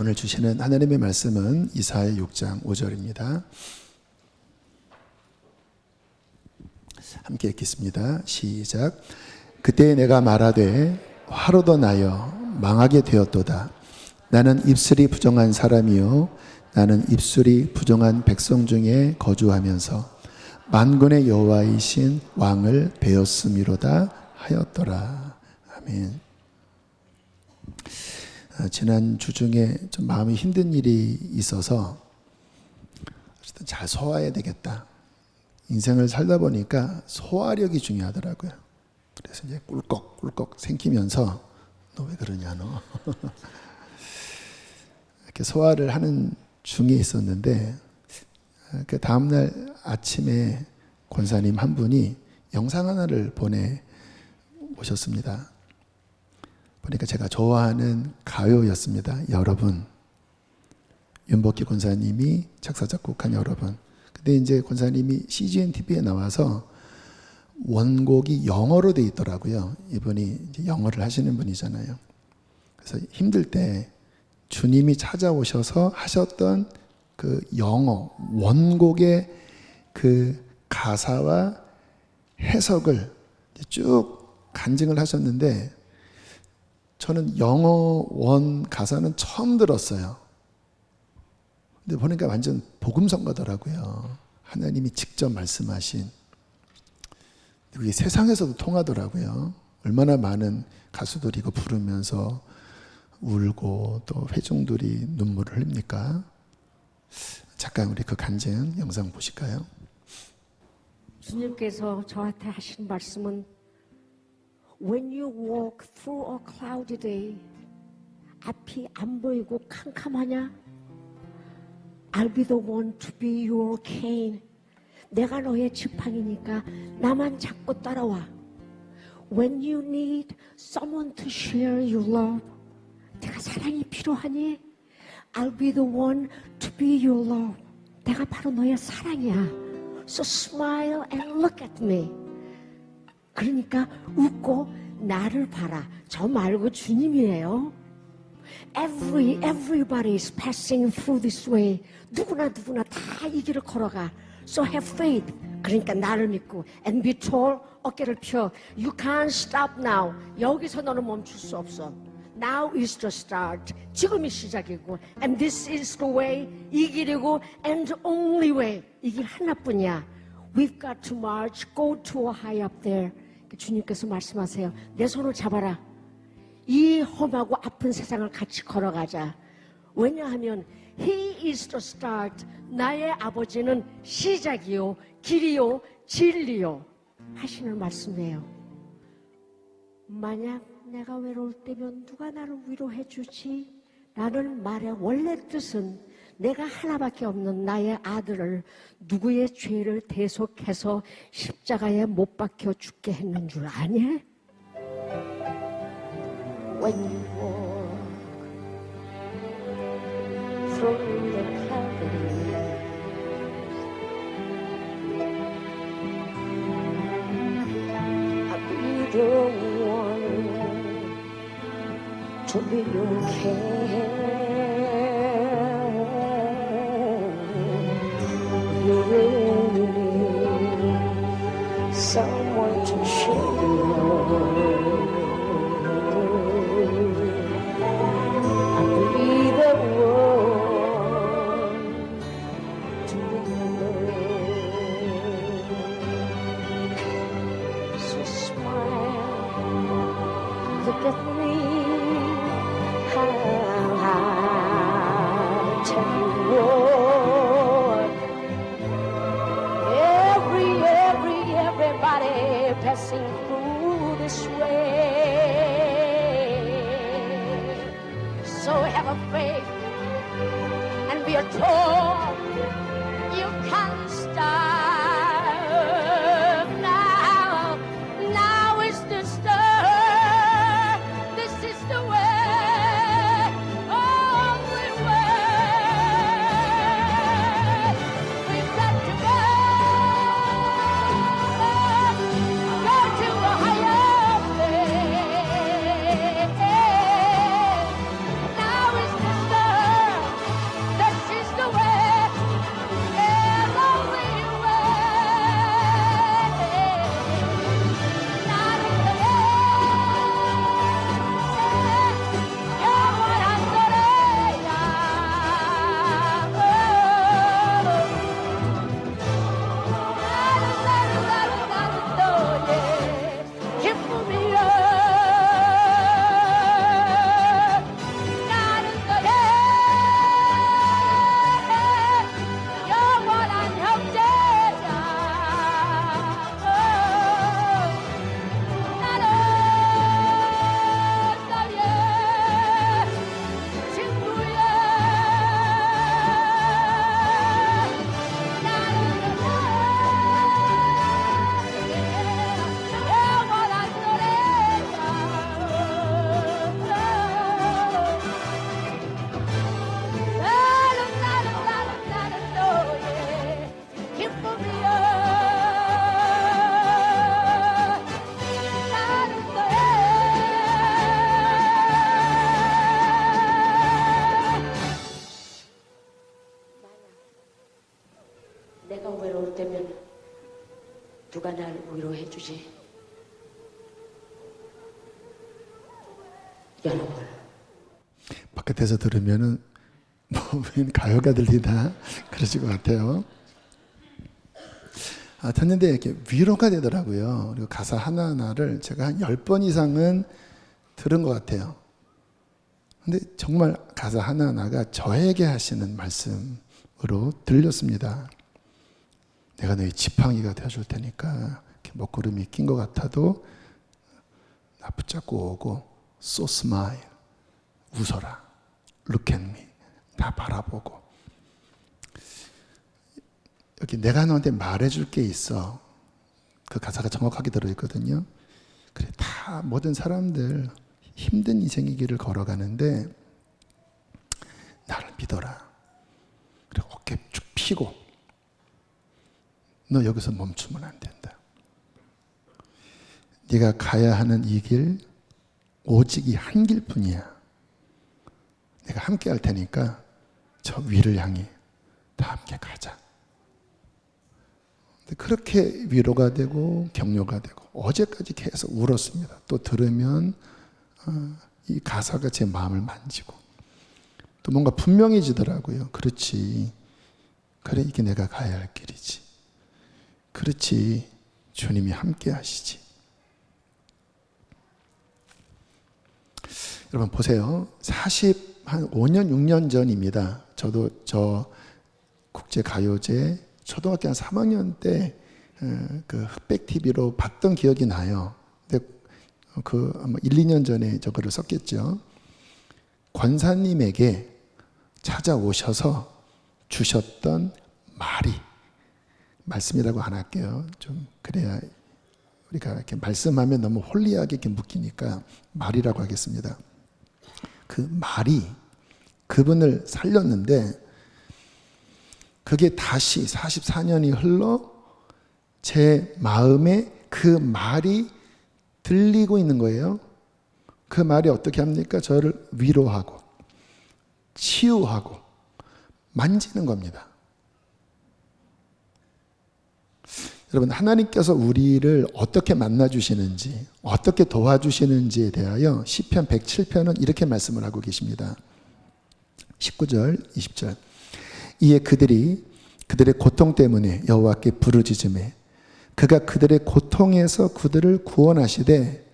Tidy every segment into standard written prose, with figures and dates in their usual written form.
오늘 주시는 하나님의 말씀은 이사야 6장 5절입니다. 함께 읽겠습니다. 시작. 그때 내가 말하되 화로도 나여 망하게 되었도다. 나는 입술이 부정한 사람이요 나는 입술이 부정한 백성 중에 거주하면서 만군의 여호와이신 왕을 배웠음이로다 하였더라. 아멘. 지난 주 중에 좀 마음이 힘든 일이 있어서 어쨌든 잘 소화해야 되겠다. 인생을 살다 보니까 소화력이 중요하더라고요. 그래서 이제 꿀꺽꿀꺽 생기면서 너 왜 그러냐 너. 이렇게 소화를 하는 중에 있었는데 그 다음날 아침에 권사님 한 분이 영상 하나를 보내 오셨습니다. 보니까 제가 좋아하는 가요였습니다. 여러분. 윤복희 권사님이 작사 작곡한 여러분. 근데 이제 권사님이 CGN TV에 나와서 원곡이 영어로 돼 있더라고요. 이분이 이제 영어를 하시는 분이잖아요. 그래서 힘들 때 주님이 찾아오셔서 하셨던 그 영어 원곡의 그 가사와 해석을 쭉 간증을 하셨는데 저는 영어 원 가사는 처음 들었어요. 근데 보니까 완전 복음성가더라고요. 하나님이 직접 말씀하신. 그게 세상에서도 통하더라고요. 얼마나 많은 가수들이 이거 부르면서 울고 또 회중들이 눈물을 흘립니까? 잠깐 우리 그 간증 영상 보실까요? 주님께서 저한테 하신 말씀은 When you walk through a cloudy day, 앞이 안 보이고 캄캄하냐? I'll be the one to be your cane. 내가 너의 지팡이니까 나만 잡고 따라와. When you need someone to share your love, 내가 사랑이 필요하니? I'll be the one to be your love. 내가 바로 너의 사랑이야. So smile and look at me. 그러니까 웃고 나를 봐라. 저 말고 주님이에요. Everybody is passing through this way. 누구나 다 이 길을 걸어가. So have faith. 그러니까 나를 믿고 and be tall. 어깨를 펴. You can't stop now. 여기서 너는 멈출 수 없어. Now is the start. 지금이 시작이고 and this is the way. 이 길이고 and only way. 이 길 하나뿐이야. We've got to march. Go to a high up there. 주님께서 말씀하세요. 내 손을 잡아라. 이 험하고 아픈 세상을 같이 걸어가자. 왜냐하면 He is the start. 나의 아버지는 시작이요 길이요 진리요 하시는 말씀이에요. 만약 내가 외로울 때면 누가 나를 위로해 주지? 라는 말의 원래 뜻은 내가 하나밖에 없는 나의 아들을 누구의 죄를 대속해서 십자가에 못 박혀 죽게 했는 줄 아니? When you walk through the cloudy I'll be the one to be your king. Someone to share your love. I'll be the one to be loved. So smile, look at me. I'll tell you what. Everybody passing through this way. So have a faith and be a tall. You can't stop now. Now is the start. This is the way. Only way. We've got to go. Now is the start. 잘못되면 누가 날 위로해 주지? 여러분. 바깥에서 들으면은 웬 가요가 들리나 그러실 것 같아요. 듣는데 이렇게 위로가 되더라고요. 그리고 가사 하나하나를 제가 한 10번 이상은 들은 것 같아요. 근데 정말 가사 하나하나가 저에게 하시는 말씀으로 들렸습니다. 내가 너희 지팡이가 되어줄 테니까 이렇게 먹구름이 낀 것 같아도 나 붙잡고 오고 So smile, 웃어라, Look at me, 나 바라보고 여기 내가 너한테 말해줄 게 있어. 그 가사가 정확하게 들어있거든요. 그래, 다 모든 사람들 힘든 인생의 길을 걸어가는데 나를 믿어라. 그래, 어깨 쭉 펴고 너 여기서 멈추면 안 된다. 네가 가야 하는 이 길 오직 이 한 길뿐이야. 내가 함께 할 테니까 저 위를 향해 다 함께 가자. 그렇게 위로가 되고 격려가 되고 어제까지 계속 울었습니다. 또 들으면 이 가사가 제 마음을 만지고 또 뭔가 분명해지더라고요. 그렇지. 그래, 이게 내가 가야 할 길이지. 그렇지. 주님이 함께 하시지. 여러분 보세요. 한 5년, 6년 전입니다. 저도 저 국제가요제 초등학교 한 3학년 때 그 흑백 TV로 봤던 기억이 나요. 근데 그 아마 1, 2년 전에 저거를 썼겠죠. 권사님에게 찾아오셔서 주셨던 말씀이라고 안 할게요. 좀 그래야 우리가 이렇게 말씀하면 너무 홀리하게 이렇게 묶이니까 말이라고 하겠습니다. 그 말이 그분을 살렸는데 그게 다시 44년이 흘러 제 마음에 그 말이 들리고 있는 거예요. 그 말이 어떻게 합니까? 저를 위로하고 치유하고 만지는 겁니다. 여러분, 하나님께서 우리를 어떻게 만나주시는지, 어떻게 도와주시는지에 대하여 시편 107편은 이렇게 말씀을 하고 계십니다. 19절, 20절. 이에 그들의 고통 때문에 여호와께 부르짖으매 그가 그들의 고통에서 그들을 구원하시되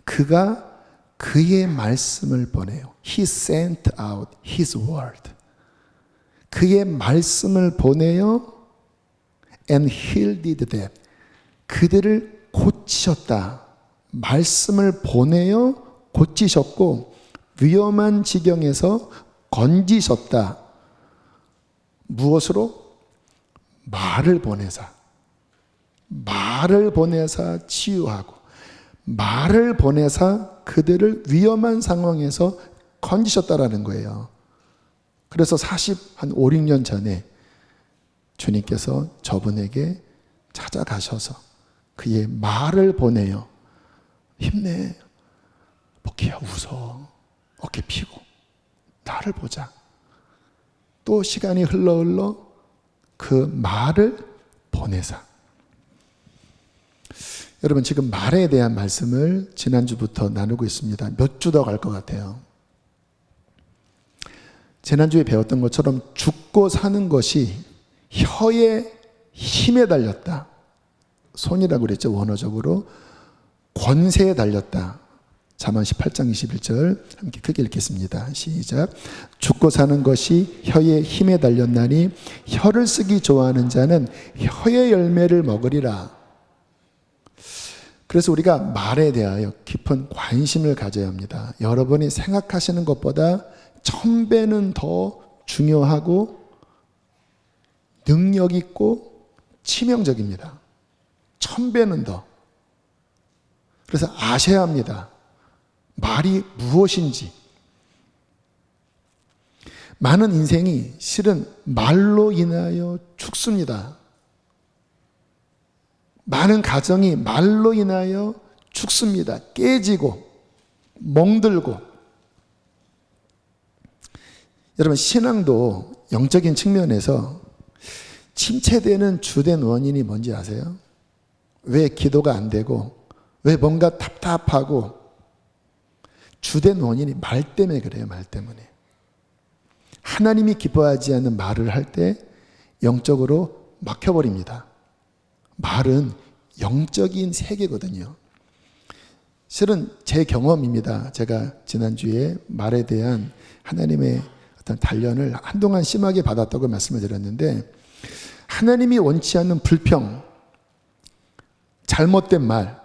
그가 그의 말씀을 보내요. He sent out His word. 그의 말씀을 보내요. And healed them. 그들을 고치셨다. 말씀을 보내요. 고치셨고 위험한 지경에서 건지셨다. 무엇으로? 말을 보내사 치유하고 말을 보내사 그들을 위험한 상황에서 건지셨다라는 거예요. 그래서 한 5, 6년 전에 주님께서 저분에게 찾아가셔서 그의 말을 보내요. 힘내, 복희야, 웃어, 어깨 펴고 나를 보자. 또 시간이 흘러 그 말을 보내사. 여러분, 지금 말에 대한 말씀을 지난주부터 나누고 있습니다. 몇 주 더 갈 것 같아요. 지난주에 배웠던 것처럼 죽고 사는 것이 혀의 힘에 달렸다. 손이라고 그랬죠, 원어적으로. 권세에 달렸다. 잠언 18장 21절 함께 크게 읽겠습니다. 시작. 죽고 사는 것이 혀의 힘에 달렸나니 혀를 쓰기 좋아하는 자는 혀의 열매를 먹으리라. 그래서 우리가 말에 대하여 깊은 관심을 가져야 합니다. 여러분이 생각하시는 것보다 1000배는 더 중요하고 능력 있고 치명적입니다. 1000배는 더. 그래서 아셔야 합니다. 말이 무엇인지. 많은 인생이 실은 말로 인하여 죽습니다. 많은 가정이 말로 인하여 죽습니다. 깨지고 멍들고. 여러분, 신앙도 영적인 측면에서 침체되는 주된 원인이 뭔지 아세요? 왜 기도가 안 되고 왜 뭔가 답답하고 주된 원인이 말 때문에 그래요. 말 때문에. 하나님이 기뻐하지 않는 말을 할 때 영적으로 막혀버립니다. 말은 영적인 세계거든요. 실은 제 경험입니다. 제가 지난주에 말에 대한 하나님의 어떤 단련을 한동안 심하게 받았다고 말씀을 드렸는데, 하나님이 원치 않는 불평, 잘못된 말,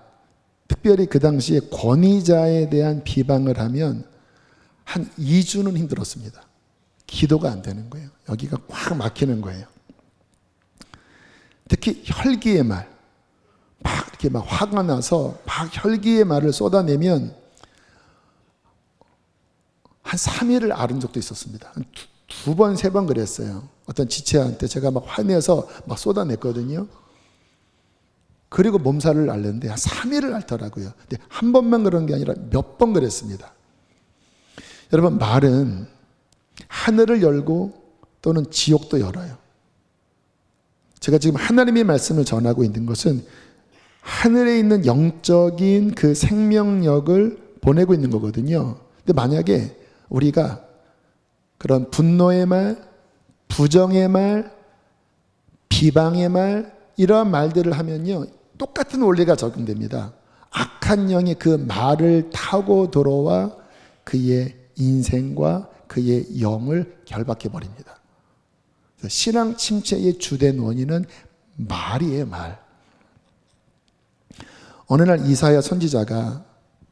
특별히 그 당시에 권위자에 대한 비방을 하면 한 2주는 힘들었습니다. 기도가 안 되는 거예요. 여기가 꽉 막히는 거예요. 특히 혈기의 말, 막 이렇게 막 화가 나서 막 혈기의 말을 쏟아내면 한 3일을 앓은 적도 있었습니다. 한 두 번, 세 번 그랬어요. 어떤 지체한테 제가 막 화내서 막 쏟아냈거든요. 그리고 몸살을 앓는데 한 3일을 앓더라고요. 근데 한 번만 그런 게 아니라 몇 번 그랬습니다. 여러분, 말은 하늘을 열고 또는 지옥도 열어요. 제가 지금 하나님의 말씀을 전하고 있는 것은 하늘에 있는 영적인 그 생명력을 보내고 있는 거거든요. 근데 만약에 우리가 그런 분노의 말, 부정의 말, 비방의 말, 이러한 말들을 하면요, 똑같은 원리가 적용됩니다. 악한 영이 그 말을 타고 들어와 그의 인생과 그의 영을 결박해 버립니다. 신앙 침체의 주된 원인은 말이에요, 말. 어느 날 이사야 선지자가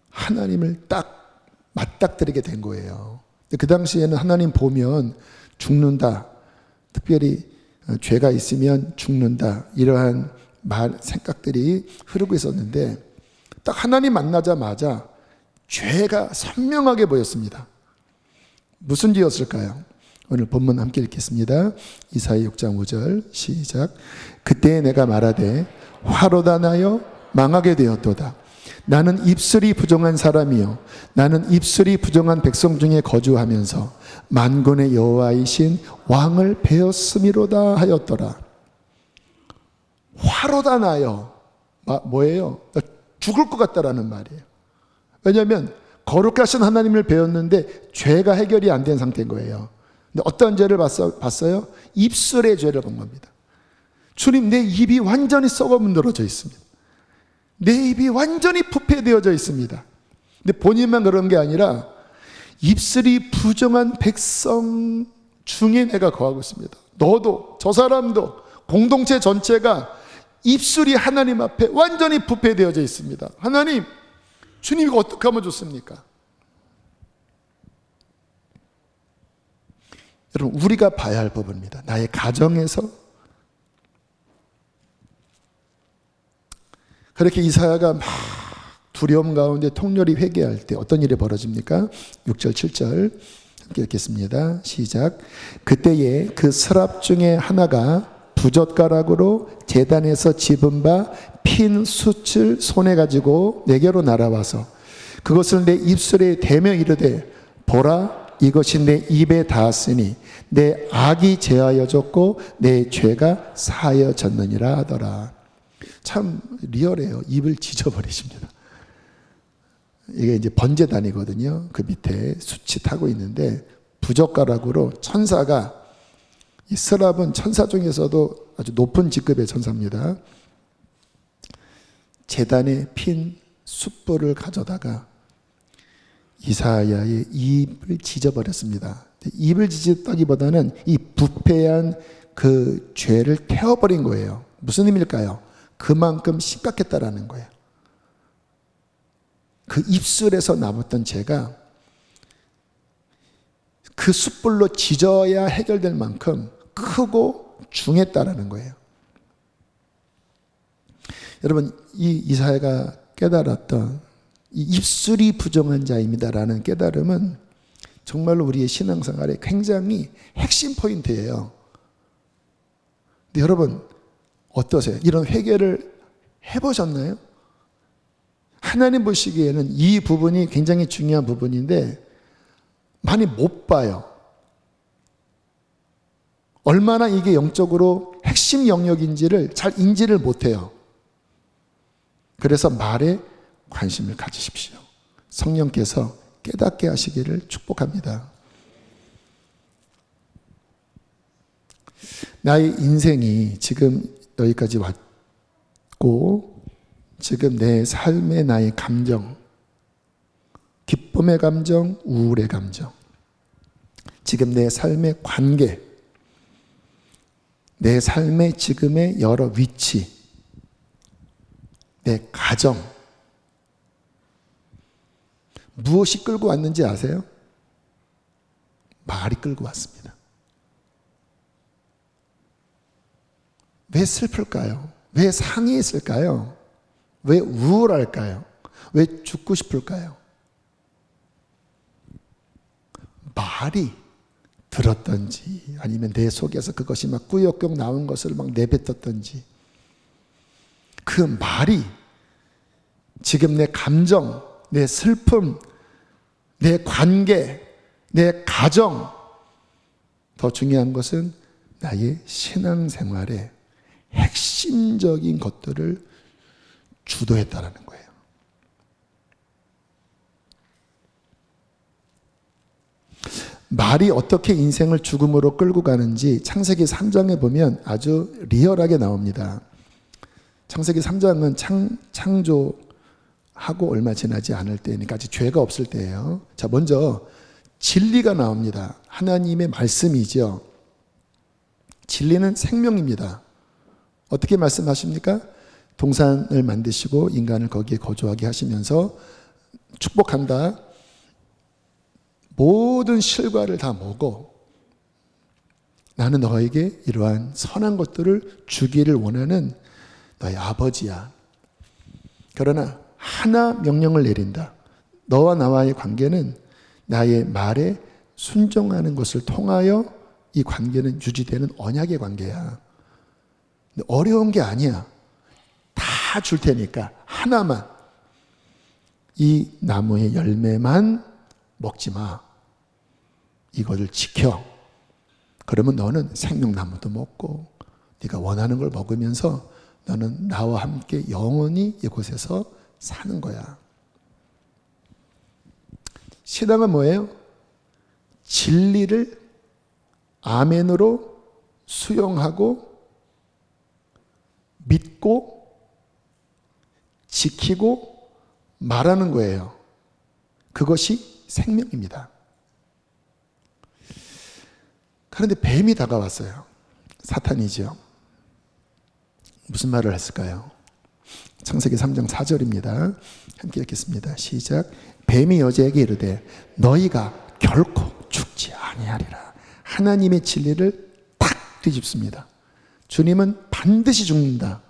하나님을 딱 맞닥뜨리게 된 거예요. 그 당시에는 하나님 보면 죽는다, 특별히 죄가 있으면 죽는다, 이러한 생각들이 흐르고 있었는데, 딱 하나님 만나자마자 죄가 선명하게 보였습니다. 무슨 죄였을까요? 오늘 본문 함께 읽겠습니다. 이사야 6장 5절 시작. 그때 내가 말하되 화로다 나여 망하게 되었도다. 나는 입술이 부정한 사람이요 나는 입술이 부정한 백성 중에 거주하면서 만군의 여호와이신 왕을 배었음이로다 하였더라. 화로다 나여, 뭐예요? 죽을 것 같다라는 말이에요. 왜냐하면 거룩하신 하나님을 배웠는데 죄가 해결이 안 된 상태인 거예요. 근데 어떤 죄를 봤어요? 입술의 죄를 본 겁니다. 주님, 내 입이 완전히 썩어 문드러져 있습니다. 내 입이 완전히 부패되어져 있습니다. 근데 본인만 그런 게 아니라 입술이 부정한 백성 중에 내가 거하고 있습니다. 너도, 저 사람도, 공동체 전체가 입술이 하나님 앞에 완전히 부패되어져 있습니다. 하나님, 주님 이거 어떻게 하면 좋습니까? 여러분, 우리가 봐야 할 부분입니다. 나의 가정에서 그렇게 이사야가 막 두려움 가운데 통렬히 회개할 때 어떤 일이 벌어집니까? 6절 7절 함께 읽겠습니다. 시작. 그때에 그 서랍 중에 하나가 부젓가락으로 제단에서 집은 바 핀 숯을 손에 가지고 내게로 날아와서 그것을 내 입술에 대며 이르되 보라, 이것이 내 입에 닿았으니 내 악이 제하여졌고 내 죄가 사하여졌느니라 하더라. 참 리얼해요. 입을 찢어버리십니다. 이게 이제 번제단이거든요. 그 밑에 숯이 타고 있는데 부젓가락으로 천사가, 이 스랍은 천사 중에서도 아주 높은 직급의 천사입니다. 제단에 핀 숯불을 가져다가 이사야의 입을 찢어버렸습니다. 입을 찢었다기보다는 이 부패한 그 죄를 태워버린 거예요. 무슨 의미일까요? 그만큼 심각했다라는 거예요. 그 입술에서 남았던 죄가 그 숯불로 찢어야 해결될 만큼 크고 중했다라는 거예요. 여러분, 이 이사야가 깨달았던 이 입술이 부정한 자입니다라는 깨달음은 정말로 우리의 신앙생활에 굉장히 핵심 포인트예요. 근데 여러분 어떠세요? 이런 회개를 해보셨나요? 하나님 보시기에는 이 부분이 굉장히 중요한 부분인데 많이 못 봐요. 얼마나 이게 영적으로 핵심 영역인지를 잘 인지를 못해요. 그래서 말에 관심을 가지십시오. 성령께서 깨닫게 하시기를 축복합니다. 나의 인생이 지금 여기까지 왔고, 지금 내 삶의 나의 감정, 기쁨의 감정, 우울의 감정, 지금 내 삶의 관계, 내 삶의 지금의 여러 위치, 내 가정, 무엇이 끌고 왔는지 아세요? 말이 끌고 왔습니다. 왜 슬플까요? 왜 상해했을까요? 왜 우울할까요? 왜 죽고 싶을까요? 말이 들었던지, 아니면 내 속에서 그것이 막 꾸역꾸역 나온 것을 막 내뱉었던지, 그 말이 지금 내 감정, 내 슬픔, 내 관계, 내 가정, 더 중요한 것은 나의 신앙생활의 핵심적인 것들을 주도했다라는 거예요. 말이 어떻게 인생을 죽음으로 끌고 가는지 창세기 3장에 보면 아주 리얼하게 나옵니다. 창세기 3장은 창조하고 얼마 지나지 않을 때니까 아직 죄가 없을 때예요. 자, 먼저 진리가 나옵니다. 하나님의 말씀이죠. 진리는 생명입니다. 어떻게 말씀하십니까? 동산을 만드시고 인간을 거기에 거주하게 하시면서 축복한다. 모든 실과를 다 먹어. 나는 너에게 이러한 선한 것들을 주기를 원하는 너의 아버지야. 그러나 하나 명령을 내린다. 너와 나와의 관계는 나의 말에 순종하는 것을 통하여 이 관계는 유지되는 언약의 관계야. 근데 어려운 게 아니야. 다 줄 테니까 하나만, 이 나무의 열매만 먹지 마. 이거를 지켜. 그러면 너는 생명나무도 먹고 네가 원하는 걸 먹으면서 너는 나와 함께 영원히 이곳에서 사는 거야. 신앙은 뭐예요? 진리를 아멘으로 수용하고 믿고 지키고 말하는 거예요. 그것이 생명입니다. 그런데 뱀이 다가왔어요. 사탄이죠. 무슨 말을 했을까요? 창세기 3장 4절입니다. 함께 읽겠습니다. 시작. 뱀이 여자에게 이르되 너희가 결코 죽지 아니하리라. 하나님의 진리를 딱 뒤집습니다. 주님은 반드시 죽는다.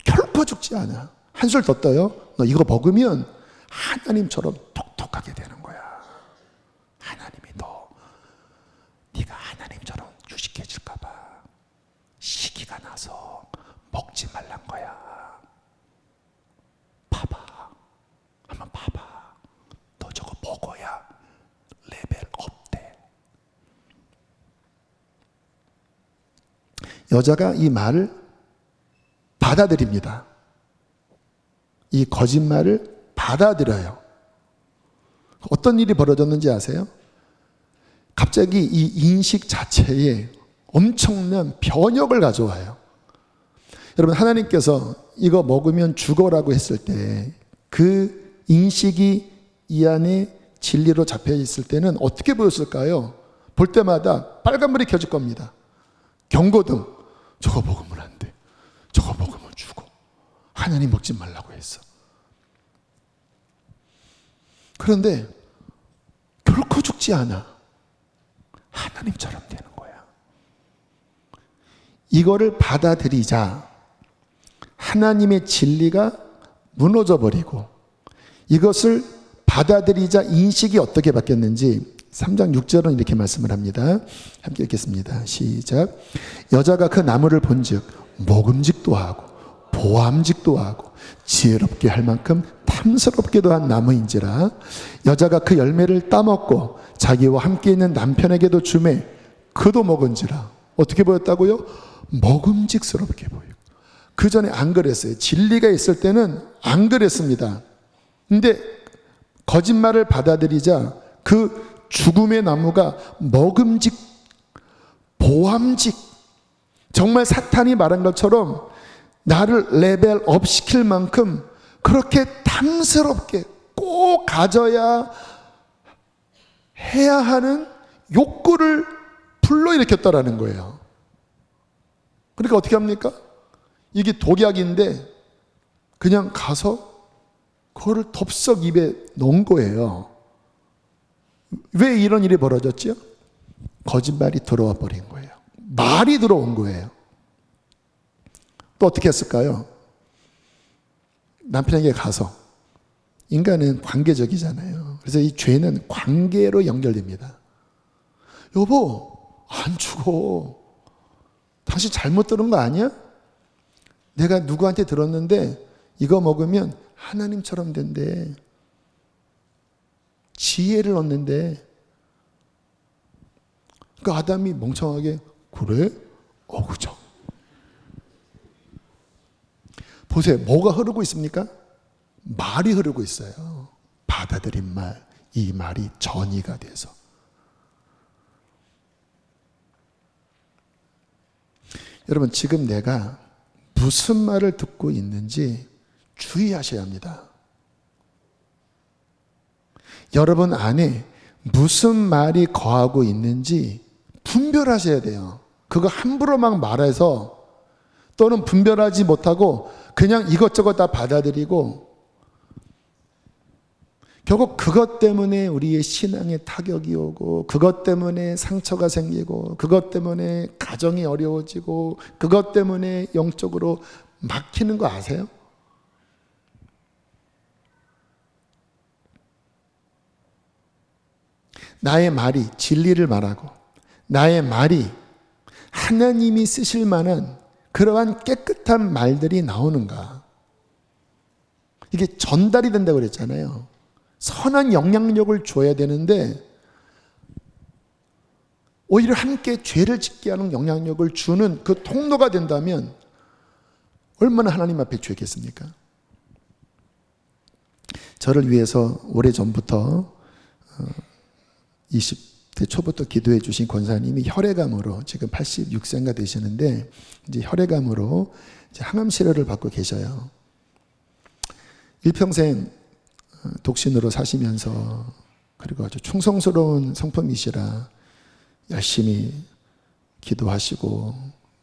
결코 죽지 않아. 한술 더 떠요. 너 이거 먹으면 하나님처럼 똑똑하게 되는 거야. 하나님이 네가 하나님처럼 유식해질까 봐 시기가 나서 먹지 말란 거야. 봐봐. 한번 봐봐. 너 저거 먹어야 레벨 업돼. 여자가 이 말을 받아들입니다. 이 거짓말을 받아들여요. 어떤 일이 벌어졌는지 아세요? 갑자기 이 인식 자체에 엄청난 변혁을 가져와요. 여러분, 하나님께서 이거 먹으면 죽어라고 했을 때 그 인식이 이 안에 진리로 잡혀 있을 때는 어떻게 보였을까요? 볼 때마다 빨간불이 켜질 겁니다. 경고등. 저거 먹으면 안 돼. 저거 먹으면 죽어. 하나님 먹지 말라고 했어. 그런데 결코 죽지 않아. 하나님처럼 되는 거야. 이거를 받아들이자 하나님의 진리가 무너져 버리고, 이것을 받아들이자 인식이 어떻게 바뀌었는지 3장 6절은 이렇게 말씀을 합니다. 함께 읽겠습니다. 시작. 여자가 그 나무를 본즉 먹음직도 하고 보암직도 하고 지혜롭게 할 만큼 탐스럽게도 한 나무인지라. 여자가 그 열매를 따먹고 자기와 함께 있는 남편에게도 주매 그도 먹은지라. 어떻게 보였다고요? 먹음직스럽게 보이고. 그 전에 안 그랬어요. 진리가 있을 때는 안 그랬습니다. 근데 거짓말을 받아들이자 그 죽음의 나무가 먹음직, 보암직, 정말 사탄이 말한 것처럼 나를 레벨업 시킬 만큼 그렇게 탐스럽게 꼭 가져야 해야 하는 욕구를 불러일으켰다라는 거예요. 그러니까 어떻게 합니까? 이게 독약인데 그냥 가서 그거를 덥석 입에 넣은 거예요. 왜 이런 일이 벌어졌죠? 거짓말이 들어와 버린 거예요. 말이 들어온 거예요. 또 어떻게 했을까요? 남편에게 가서, 인간은 관계적이잖아요. 그래서 이 죄는 관계로 연결됩니다. 여보, 안 죽어. 당신 잘못 들은 거 아니야? 내가 누구한테 들었는데 이거 먹으면 하나님처럼 된대. 지혜를 얻는데. 그러니까 아담이 멍청하게, 그래? 그죠. 보세요. 뭐가 흐르고 있습니까? 말이 흐르고 있어요. 받아들인 말, 이 말이 전이가 돼서. 여러분, 지금 내가 무슨 말을 듣고 있는지 주의하셔야 합니다. 여러분 안에 무슨 말이 거하고 있는지 분별하셔야 돼요. 그거 함부로 막 말해서 또는 분별하지 못하고 그냥 이것저것 다 받아들이고 결국 그것 때문에 우리의 신앙에 타격이 오고 그것 때문에 상처가 생기고 그것 때문에 가정이 어려워지고 그것 때문에 영적으로 막히는 거 아세요? 나의 말이 진리를 말하고 나의 말이 하나님이 쓰실 만한 그러한 깨끗한 말들이 나오는가? 이게 전달이 된다고 그랬잖아요. 선한 영향력을 줘야 되는데 오히려 함께 죄를 짓게 하는 영향력을 주는 그 통로가 된다면 얼마나 하나님 앞에 죄겠습니까? 저를 위해서 오래전부터 20대 초부터 기도해 주신 권사님이 혈액암으로 지금 86세인가 되시는데 이제 혈액암으로 이제 항암 치료를 받고 계셔요. 일평생 독신으로 사시면서 그리고 아주 충성스러운 성품이시라 열심히 기도하시고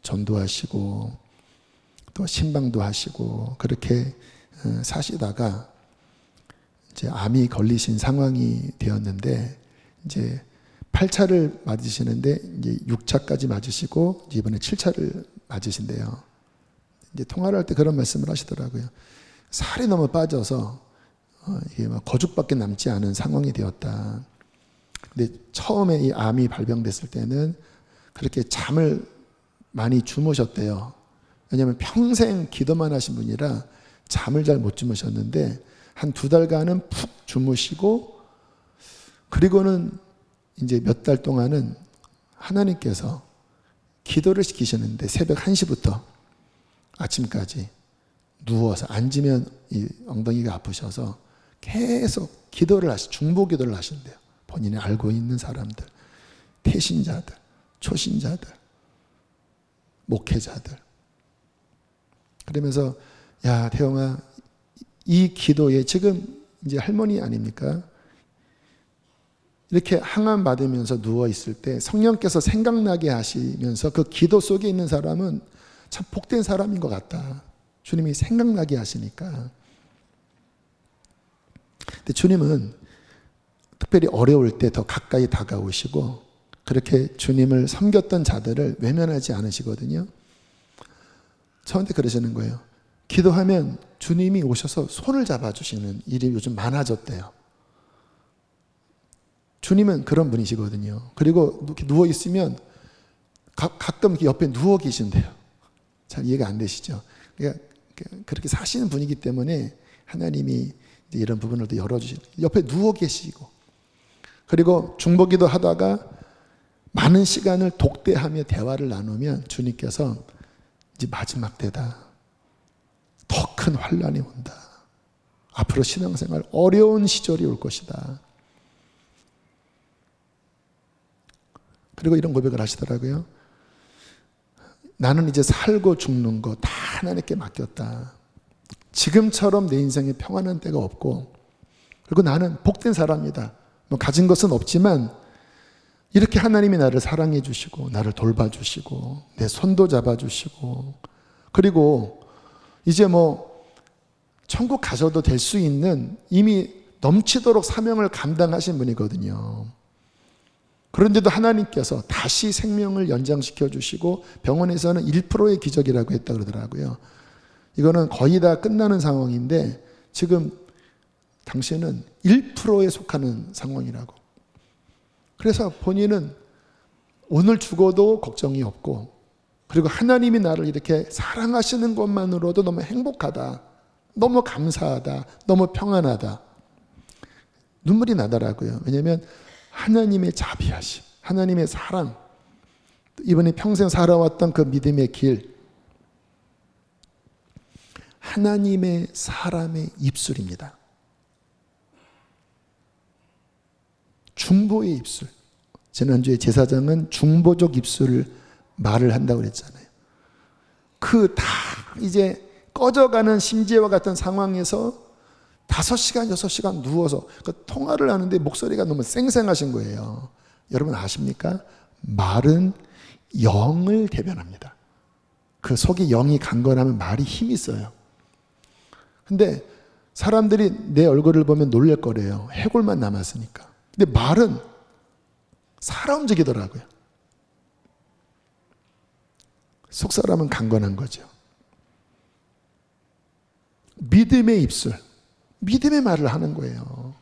전도하시고 또 신방도 하시고 그렇게 사시다가 이제 암이 걸리신 상황이 되었는데 이제 8차를 맞으시는데 이제 6차까지 맞으시고 이번에 7차를 맞으신대요. 이제 통화를 할 때 그런 말씀을 하시더라고요. 살이 너무 빠져서 이게 막 거죽밖에 남지 않은 상황이 되었다. 근데 처음에 이 암이 발병됐을 때는 그렇게 잠을 많이 주무셨대요. 왜냐하면 평생 기도만 하신 분이라 잠을 잘 못 주무셨는데 한 2달간은 푹 주무시고 그리고는 이제 몇 달 동안은 하나님께서 기도를 시키셨는데 새벽 1시부터 아침까지 누워서 앉으면 이 엉덩이가 아프셔서 계속 기도를 중보 기도를 하신대요. 본인이 알고 있는 사람들, 태신자들, 초신자들, 목회자들. 그러면서 야, 태영아, 이 기도에 지금 이제 할머니 아닙니까? 이렇게 항암 받으면서 누워 있을 때 성령께서 생각나게 하시면서 그 기도 속에 있는 사람은 참 복된 사람인 것 같다. 주님이 생각나게 하시니까. 근데 주님은 특별히 어려울 때 더 가까이 다가오시고 그렇게 주님을 섬겼던 자들을 외면하지 않으시거든요. 저한테 그러시는 거예요. 기도하면 주님이 오셔서 손을 잡아주시는 일이 요즘 많아졌대요. 주님은 그런 분이시거든요. 그리고 이렇게 누워있으면 가끔 옆에 누워 계신대요. 잘 이해가 안 되시죠? 그러니까 그렇게 사시는 분이기 때문에 하나님이 이런 부분을 또 열어주시고 옆에 누워 계시고 그리고 중보기도 하다가 많은 시간을 독대하며 대화를 나누면 주님께서 이제 마지막 때다. 더 큰 환난이 온다. 앞으로 신앙생활 어려운 시절이 올 것이다. 그리고 이런 고백을 하시더라고요. 나는 이제 살고 죽는 거 다 하나님께 맡겼다. 지금처럼 내 인생에 평안한 때가 없고, 그리고 나는 복된 사람이다. 뭐 가진 것은 없지만 이렇게 하나님이 나를 사랑해 주시고 나를 돌봐주시고 내 손도 잡아주시고, 그리고 이제 뭐 천국 가셔도 될 수 있는 이미 넘치도록 사명을 감당하신 분이거든요. 그런데도 하나님께서 다시 생명을 연장시켜 주시고 병원에서는 1%의 기적이라고 했다 그러더라고요. 이거는 거의 다 끝나는 상황인데 지금 당신은 1%에 속하는 상황이라고. 그래서 본인은 오늘 죽어도 걱정이 없고, 그리고 하나님이 나를 이렇게 사랑하시는 것만으로도 너무 행복하다, 너무 감사하다, 너무 평안하다. 눈물이 나더라고요. 왜냐하면 하나님의 자비하심, 하나님의 사랑, 이번에 평생 살아왔던 그 믿음의 길, 하나님의 사람의 입술입니다. 중보의 입술. 지난주에 제사장은 중보적 입술을 말을 한다고 그랬잖아요. 그 다 이제 꺼져가는 심지와 같은 상황에서 5시간, 6시간 누워서 그 통화를 하는데 목소리가 너무 쌩쌩하신 거예요. 여러분 아십니까? 말은 영을 대변합니다. 그 속에 영이 강건하면 말이 힘이 있어요. 근데 사람들이 내 얼굴을 보면 놀랄 거래요. 해골만 남았으니까. 근데 말은 살아 움직이더라고요. 속사람은 강건한 거죠. 믿음의 입술, 믿음의 말을 하는 거예요.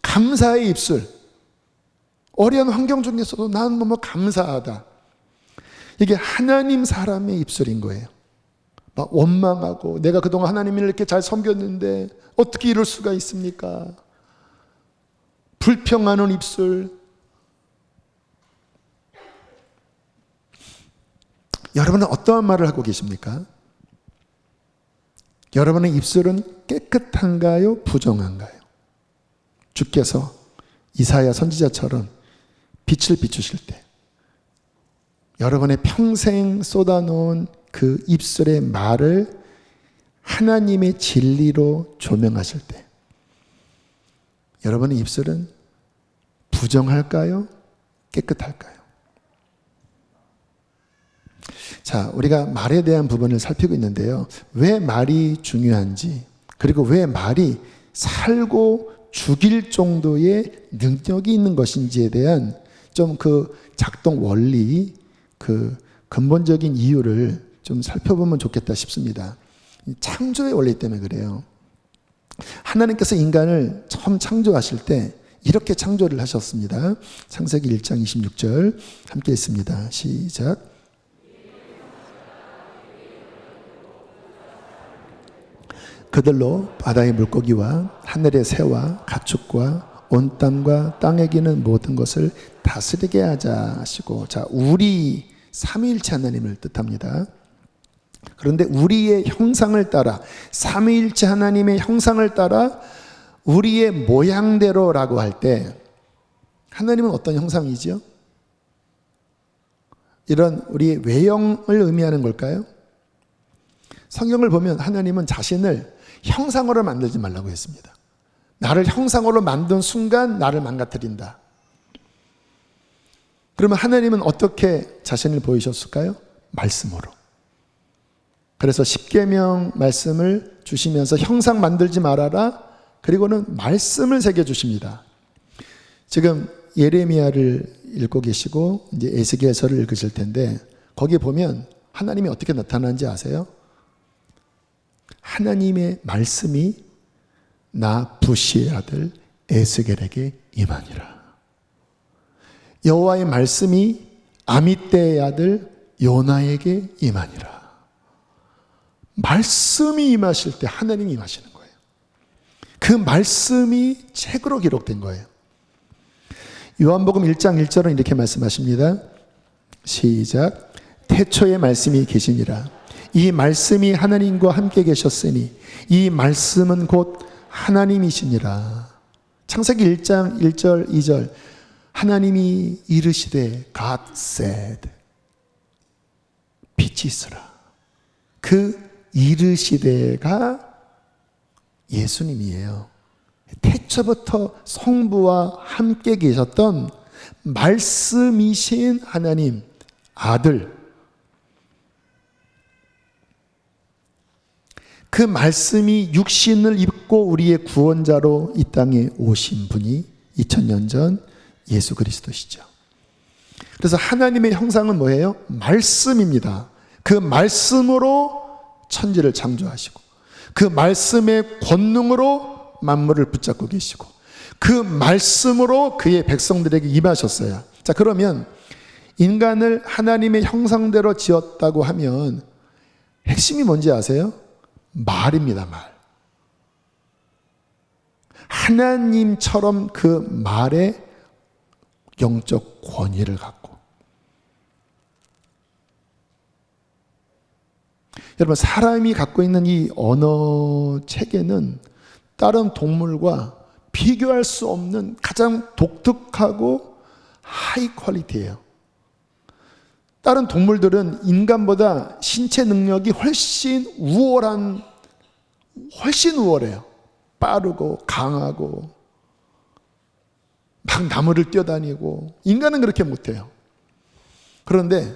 감사의 입술, 어려운 환경 중에서도 난 너무 감사하다. 이게 하나님 사람의 입술인 거예요. 막 원망하고 내가 그동안 하나님을 이렇게 잘 섬겼는데 어떻게 이럴 수가 있습니까? 불평하는 입술. 여러분은 어떠한 말을 하고 계십니까? 여러분의 입술은 깨끗한가요? 부정한가요? 주께서 이사야 선지자처럼 빛을 비추실 때 여러분의 평생 쏟아놓은 그 입술의 말을 하나님의 진리로 조명하실 때 여러분의 입술은 부정할까요? 깨끗할까요? 자, 우리가 말에 대한 부분을 살피고 있는데요. 왜 말이 중요한지, 그리고 왜 말이 살고 죽일 정도의 능력이 있는 것인지에 대한 좀 그 작동 원리, 그 근본적인 이유를 좀 살펴보면 좋겠다 싶습니다. 창조의 원리 때문에 그래요. 하나님께서 인간을 처음 창조하실 때 이렇게 창조를 하셨습니다. 창세기 1장 26절 함께 읽습니다. 시작. 그들로 바다의 물고기와 하늘의 새와 가축과 온 땅과 땅에 기는 모든 것을 다스리게 하자 하시고, 자, 우리 삼위일체 하나님을 뜻합니다. 그런데 우리의 형상을 따라, 삼위일체 하나님의 형상을 따라 우리의 모양대로라고 할 때 하나님은 어떤 형상이지요? 이런 우리의 외형을 의미하는 걸까요? 성경을 보면 하나님은 자신을 형상으로 만들지 말라고 했습니다. 나를 형상으로 만든 순간 나를 망가뜨린다. 그러면 하나님은 어떻게 자신을 보이셨을까요? 말씀으로. 그래서 십계명 말씀을 주시면서 형상 만들지 말아라. 그리고는 말씀을 새겨주십니다. 지금 예레미야를 읽고 계시고 이제 에스겔서를 읽으실 텐데 거기에 보면 하나님이 어떻게 나타나는지 아세요? 하나님의 말씀이 나 부시의 아들 에스겔에게 임하니라. 여호와의 말씀이 아미떼의 아들 요나에게 임하니라. 말씀이 임하실 때 하나님이 임하시는 거예요. 그 말씀이 책으로 기록된 거예요. 요한복음 1장 1절은 이렇게 말씀하십니다. 시작. 태초에 말씀이 계시니라. 이 말씀이 하나님과 함께 계셨으니 이 말씀은 곧 하나님이시니라. 창세기 1장 1절 2절 하나님이 이르시되 God said 빛이 있으라. 그 이르시되가 예수님이에요. 태초부터 성부와 함께 계셨던 말씀이신 하나님 아들, 그 말씀이 육신을 입고 우리의 구원자로 이 땅에 오신 분이 2000년 전 예수 그리스도시죠. 그래서 하나님의 형상은 뭐예요? 말씀입니다. 그 말씀으로 천지를 창조하시고 그 말씀의 권능으로 만물을 붙잡고 계시고 그 말씀으로 그의 백성들에게 임하셨어요. 자, 그러면 인간을 하나님의 형상대로 지었다고 하면 핵심이 뭔지 아세요? 말입니다, 말. 하나님처럼 그 말에 영적 권위를 갖고. 여러분, 사람이 갖고 있는 이 언어 체계는 다른 동물과 비교할 수 없는 가장 독특하고 하이 퀄리티예요. 다른 동물들은 인간보다 신체 능력이 훨씬 우월해요. 빠르고 강하고 막 나무를 뛰어다니고. 인간은 그렇게 못해요. 그런데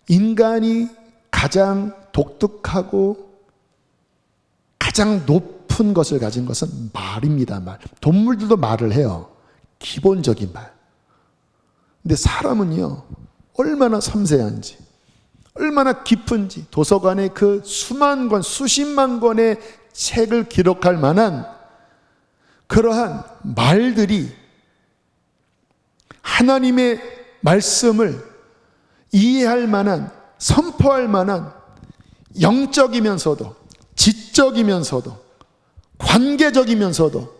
인간이 가장 독특하고 가장 높은 것을 가진 것은 말입니다. 말. 동물들도 말을 해요. 기본적인 말. 근데 사람은요, 얼마나 섬세한지, 얼마나 깊은지, 도서관에 그 수만 권, 수십만 권의 책을 기록할 만한 그러한 말들이 하나님의 말씀을 이해할 만한, 선포할 만한 영적이면서도 지적이면서도 관계적이면서도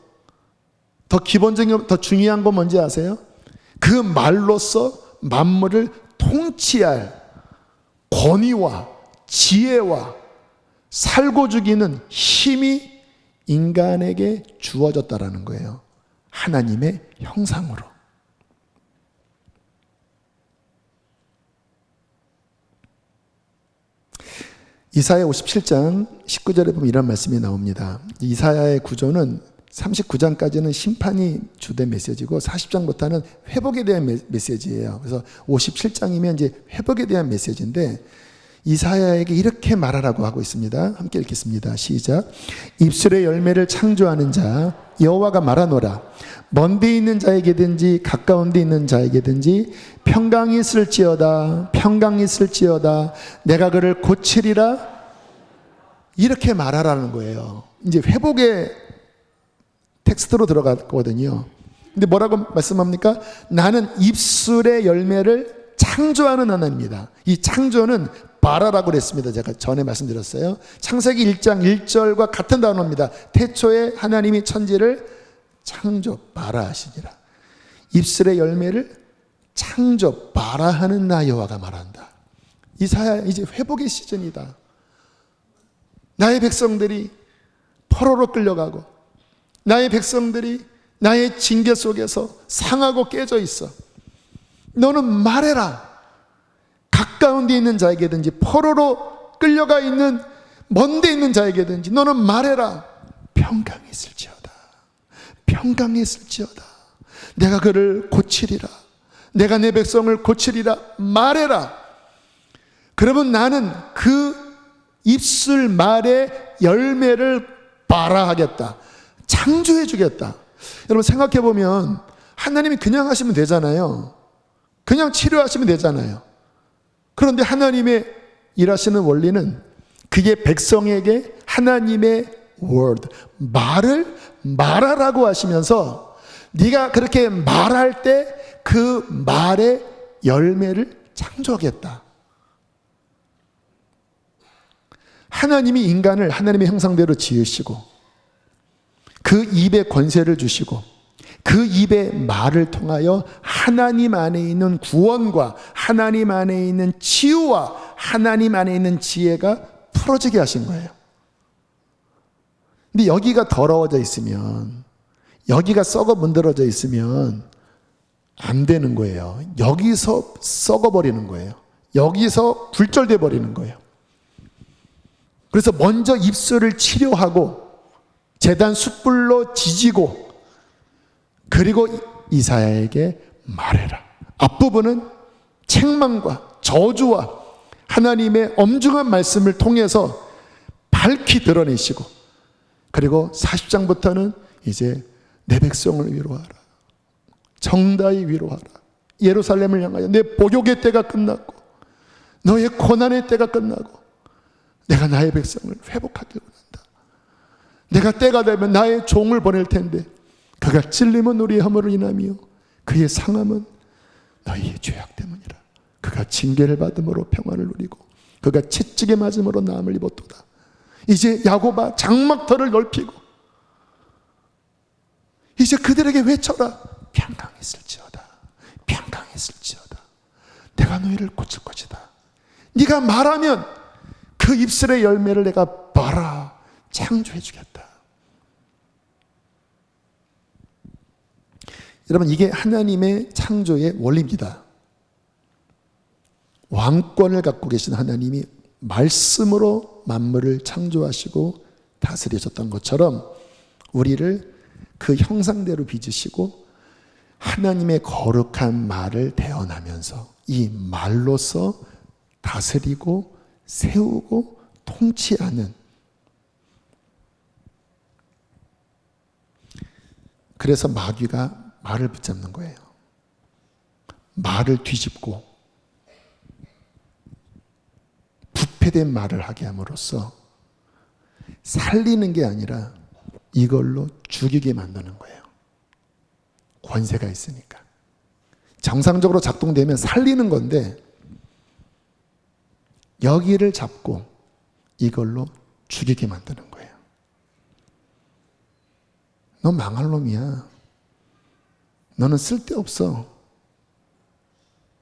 더 기본적인, 더 중요한 건 뭔지 아세요? 그 말로써 만물을 통치할 권위와 지혜와 살고 죽이는 힘이 인간에게 주어졌다라는 거예요. 하나님의 형상으로. 이사야 57장 19절에 보면 이런 말씀이 나옵니다. 이사야의 구조는 39장까지는 심판이 주된 메시지고 40장부터는 회복에 대한 메시지예요. 그래서 57장이면 이제 회복에 대한 메시지인데 이사야에게 이렇게 말하라고 하고 있습니다. 함께 읽겠습니다. 시작. 입술의 열매를 창조하는 자 여호와가 말하노라. 먼데 있는 자에게든지 가까운 데 있는 자에게든지 평강이 있을지어다. 평강이 있을지어다. 내가 그를 고치리라. 이렇게 말하라는 거예요. 이제 회복의 텍스트로 들어갔거든요. 근데 뭐라고 말씀합니까? 나는 입술의 열매를 창조하는 하나님입니다. 이 창조는 바라라고 그랬습니다. 제가 전에 말씀드렸어요. 창세기 1장 1절과 같은 단어입니다. 태초에 하나님이 천지를 창조 바라하시니라. 입술의 열매를 창조 바라하는 나 여호와가 말한다. 이사야, 이제 회복의 시즌이다. 나의 백성들이 포로로 끌려가고 나의 백성들이 나의 징계 속에서 상하고 깨져 있어. 너는 말해라. 가까운 데 있는 자에게든지 포로로 끌려가 있는 먼 데 있는 자에게든지 너는 말해라. 평강이 있을지어다. 평강이 있을지어다. 내가 그를 고치리라. 내가 내 백성을 고치리라. 말해라. 그러면 나는 그 입술 말의 열매를 발화하겠다. 창조해 주겠다. 여러분 생각해 보면 하나님이 그냥 하시면 되잖아요. 그냥 치료하시면 되잖아요. 그런데 하나님의 일하시는 원리는 그의 백성에게 하나님의 word, 말을 말하라고 하시면서 네가 그렇게 말할 때 그 말의 열매를 창조하겠다. 하나님이 인간을 하나님의 형상대로 지으시고 그 입에 권세를 주시고 그 입의 말을 통하여 하나님 안에 있는 구원과 하나님 안에 있는 치유와 하나님 안에 있는 지혜가 풀어지게 하신 거예요. 근데 여기가 더러워져 있으면, 여기가 썩어 문드러져 있으면 안 되는 거예요. 여기서 썩어버리는 거예요. 여기서 굴절돼 버리는 거예요. 그래서 먼저 입술을 치료하고 제단 숯불로 지지고, 그리고 이사야에게 말해라. 앞부분은 책망과 저주와 하나님의 엄중한 말씀을 통해서 밝히 드러내시고, 그리고 40장부터는 이제 내 백성을 위로하라, 정다이 위로하라, 예루살렘을 향하여 내 복욕의 때가 끝났고 너의 고난의 때가 끝나고 내가 나의 백성을 회복하기를 원한다. 내가 때가 되면 나의 종을 보낼 텐데 그가 찔림은 우리의 허물을 인하며 그의 상함은 너희의 죄악 때문이라. 그가 징계를 받음으로 평안을 누리고 그가 채찍에 맞음으로 나음을 입었도다. 이제 야곱아, 장막터를 넓히고 이제 그들에게 외쳐라. 평강했을지어다, 평강했을지어다. 내가 너희를 고칠 것이다. 네가 말하면 그 입술의 열매를 내가 봐라 창조해 주겠다. 여러분, 이게 하나님의 창조의 원리입니다. 왕권을 갖고 계신 하나님이 말씀으로 만물을 창조하시고 다스리셨던 것처럼 우리를 그 형상대로 빚으시고 하나님의 거룩한 말을 대언하면서 이 말로서 다스리고 세우고 통치하는, 그래서 마귀가 말을 붙잡는 거예요. 말을 뒤집고 부패된 말을 하게 함으로써 살리는 게 아니라 이걸로 죽이게 만드는 거예요. 권세가 있으니까. 정상적으로 작동되면 살리는 건데 여기를 잡고 이걸로 죽이게 만드는 거예요. 너 망할 놈이야. 너는 쓸데없어.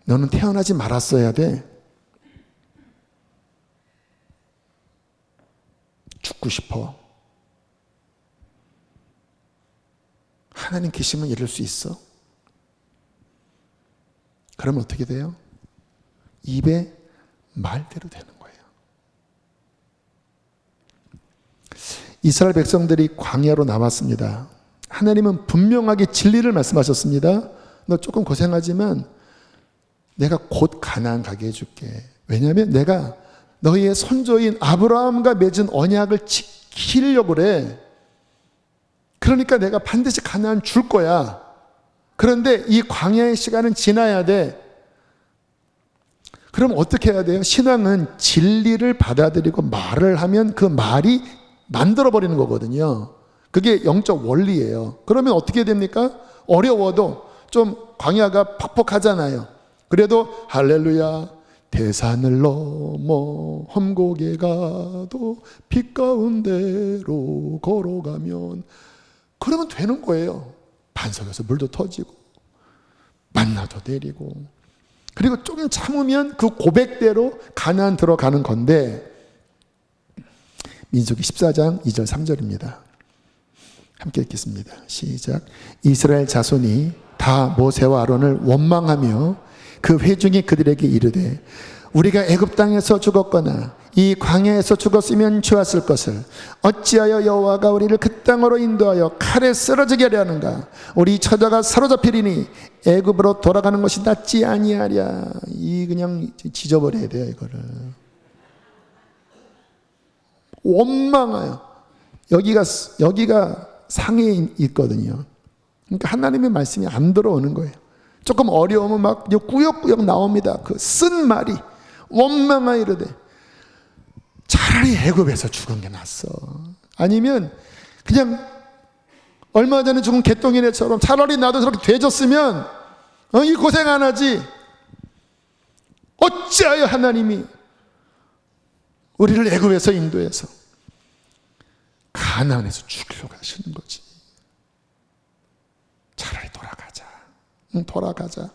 너는 태어나지 말았어야 돼. 죽고 싶어. 하나님 계시면 이럴 수 있어? 그러면 어떻게 돼요? 입에 말대로 되는 거예요. 이스라엘 백성들이 광야로 나왔습니다. 하나님은 분명하게 진리를 말씀하셨습니다. 너 조금 고생하지만 내가 곧 가나안 가게 해줄게. 왜냐하면 내가 너희의 선조인 아브라함과 맺은 언약을 지키려고 그래. 그러니까 내가 반드시 가나안 줄 거야. 그런데 이 광야의 시간은 지나야 돼. 그럼 어떻게 해야 돼요? 신앙은 진리를 받아들이고 말을 하면 그 말이 만들어버리는 거거든요. 그게 영적 원리예요. 그러면 어떻게 됩니까? 어려워도 좀 광야가 퍽퍽하잖아요. 그래도 할렐루야, 대산을 넘어 험곡에 가도 빛 가운데로 걸어가면, 그러면 되는 거예요. 반석에서 물도 터지고 만나도 내리고, 그리고 좀 참으면 그 고백대로 가나안 들어가는 건데, 민수기 14장 2절 3절입니다. 함께 읽겠습니다. 시작. 이스라엘 자손이 다 모세와 아론을 원망하며 그 회중이 그들에게 이르되 우리가 애굽 땅에서 죽었거나 이 광야에서 죽었으면 좋았을 것을 어찌하여 여호와가 우리를 그 땅으로 인도하여 칼에 쓰러지게 하려 하는가? 우리 처자가 사로잡히리니 애굽으로 돌아가는 것이 낫지 아니하랴. 이 그냥 지져버려야 돼요. 이거를 원망하여, 여기가 상에 있거든요. 그러니까 하나님의 말씀이 안 들어오는 거예요. 조금 어려우면 막 꾸역꾸역 나옵니다. 그 쓴 말이 원망하여 이르되 차라리 애굽에서 죽은 게 낫어. 아니면 그냥 얼마 전에 죽은 개똥이네처럼 차라리 나도 저렇게 돼졌으면 이 고생 안 하지. 어찌하여 하나님이 우리를 애굽에서 인도해서 가나안에서 죽이려고 하시는 거지. 차라리 돌아가자.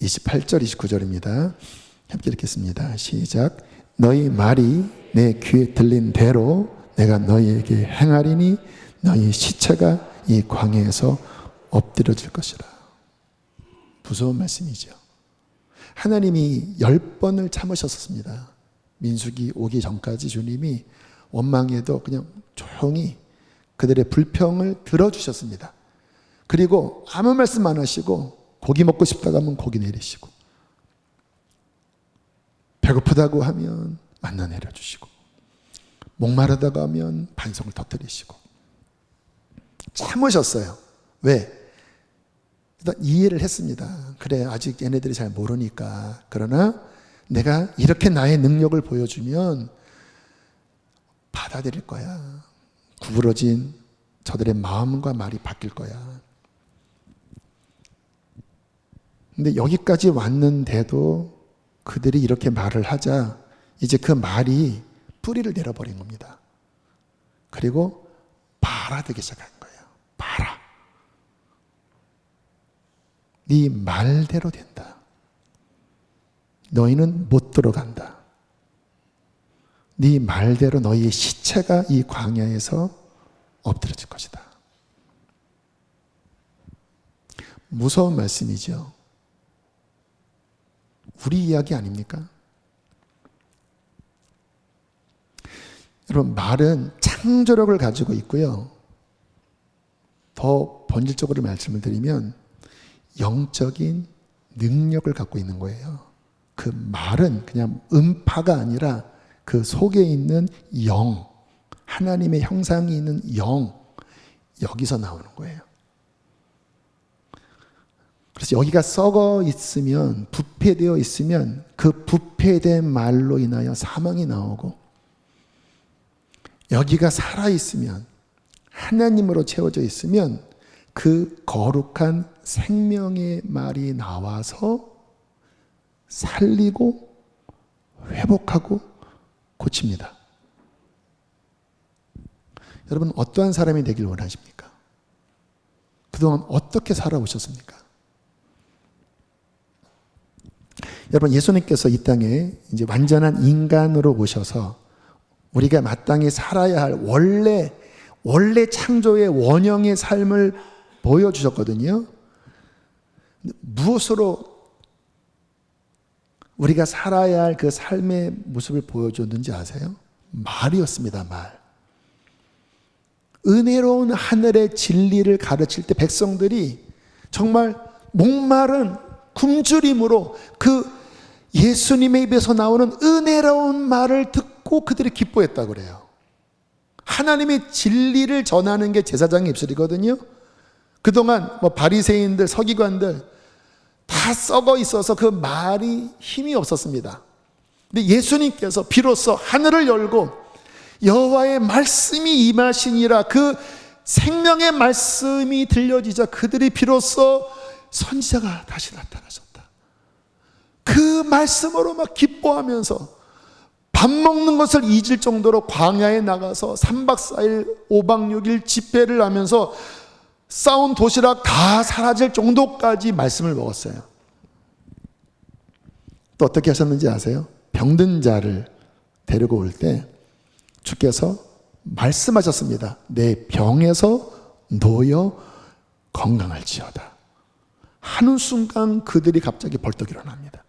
28절 29절입니다. 함께 읽겠습니다. 시작. 너희 말이 내 귀에 들린 대로 내가 너희에게 행하리니 너희 시체가 이 광야에서 엎드려질 것이라. 무서운 말씀이죠. 하나님이 10번을 참으셨습니다. 민수기 오기 전까지 주님이 원망해도 그냥 조용히 그들의 불평을 들어주셨습니다. 그리고 아무 말씀 안 하시고 고기 먹고 싶다고 하면 고기 내리시고, 배고프다고 하면 만나 내려주시고, 목마르다고 하면 반송을 터뜨리시고 참으셨어요. 왜? 일단 이해를 했습니다. 그래, 아직 얘네들이 잘 모르니까. 그러나 내가 이렇게 나의 능력을 보여주면 받아들일 거야. 구부러진 저들의 마음과 말이 바뀔 거야. 근데 여기까지 왔는데도 그들이 이렇게 말을 하자 이제 그 말이 뿌리를 내려버린 겁니다. 그리고 말아대기 시작한 거예요. 봐라. 네 말대로 된다. 너희는 못 들어간다. 네 말대로 너희의 시체가 이 광야에서 엎드려질 것이다. 무서운 말씀이죠. 우리 이야기 아닙니까? 여러분, 말은 창조력을 가지고 있고요. 더 본질적으로 말씀을 드리면 영적인 능력을 갖고 있는 거예요. 그 말은 그냥 음파가 아니라 그 속에 있는 영, 하나님의 형상이 있는 영, 여기서 나오는 거예요. 그래서 여기가 썩어 있으면, 부패되어 있으면 그 부패된 말로 인하여 사망이 나오고, 여기가 살아있으면, 하나님으로 채워져 있으면 그 거룩한 생명의 말이 나와서 살리고 회복하고 고칩니다. 여러분, 어떠한 사람이 되길 원하십니까? 그동안 어떻게 살아오셨습니까? 여러분, 예수님께서 이 땅에 이제 완전한 인간으로 오셔서 우리가 마땅히 살아야 할 원래 창조의 원형의 삶을 보여주셨거든요. 무엇으로 우리가 살아야 할 그 삶의 모습을 보여줬는지 아세요? 말이었습니다. 말. 은혜로운 하늘의 진리를 가르칠 때 백성들이 정말 목마른 굶주림으로 그 예수님의 입에서 나오는 은혜로운 말을 듣고 그들이 기뻐했다고 그래요. 하나님의 진리를 전하는 게 제사장의 입술이거든요. 그동안 바리새인들, 서기관들 다 썩어 있어서 그 말이 힘이 없었습니다. 근데 예수님께서 비로소 하늘을 열고 여호와의 말씀이 임하시니라, 그 생명의 말씀이 들려지자 그들이 비로소 선지자가 다시 나타나셨다. 그 말씀으로 막 기뻐하면서 밥 먹는 것을 잊을 정도로 광야에 나가서 3박 4일 5박 6일 집회를 하면서 싸운 도시락 다 사라질 정도까지 말씀을 먹었어요. 또 어떻게 하셨는지 아세요? 병든 자를 데리고 올 때 주께서 말씀하셨습니다. 내 병에서 놓여 건강할지어다. 한순간 그들이 갑자기 벌떡 일어납니다.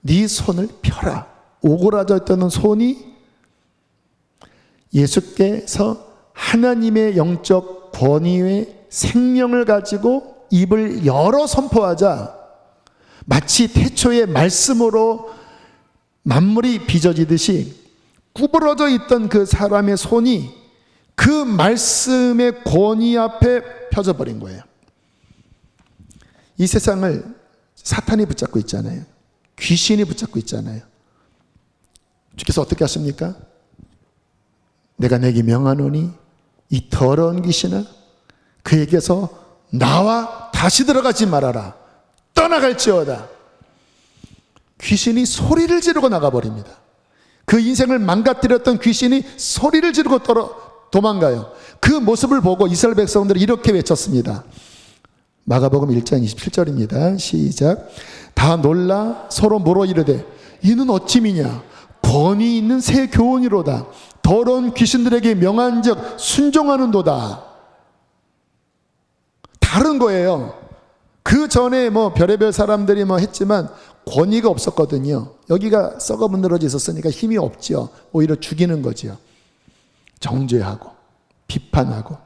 네 손을 펴라. 오그라져 있던 손이 예수께서 하나님의 영적 권위의 생명을 가지고 입을 열어 선포하자 마치 태초의 말씀으로 만물이 빚어지듯이 구부러져 있던 그 사람의 손이 그 말씀의 권위 앞에 펴져버린 거예요. 이 세상을 사탄이 붙잡고 있잖아요. 귀신이 붙잡고 있잖아요. 주께서 어떻게 하십니까? 내가 내게 명하노니 이 더러운 귀신아, 그에게서 나와 다시 들어가지 말아라. 떠나갈지어다. 귀신이 소리를 지르고 나가버립니다. 그 인생을 망가뜨렸던 귀신이 소리를 지르고 도망가요. 그 모습을 보고 이스라엘 백성들이 이렇게 외쳤습니다. 마가복음 1장 27절입니다. 시작. 다 놀라 서로 물어 이르되 이는 어찌미냐 권위 있는 새 교훈이로다. 더러운 귀신들에게 명한즉 순종하는도다. 다른 거예요. 그 전에 뭐 별의별 사람들이 뭐 했지만 권위가 없었거든요. 여기가 썩어 문드러져 있었으니까 힘이 없죠. 오히려 죽이는 거지요. 정죄하고 비판하고.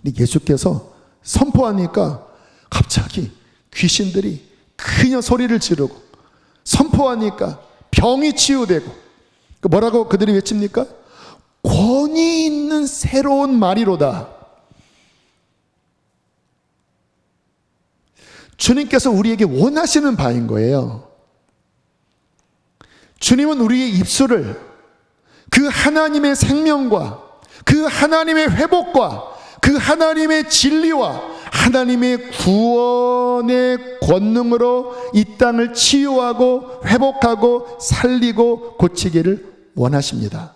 근데 예수께서 선포하니까 갑자기 귀신들이 그냥 소리를 지르고, 선포하니까 병이 치유되고. 뭐라고 그들이 외칩니까? 권위 있는 새로운 말이로다. 주님께서 우리에게 원하시는 바인 거예요. 주님은 우리의 입술을 그 하나님의 생명과 그 하나님의 회복과 그 하나님의 진리와 하나님의 구원의 권능으로 이 땅을 치유하고 회복하고 살리고 고치기를 원하십니다.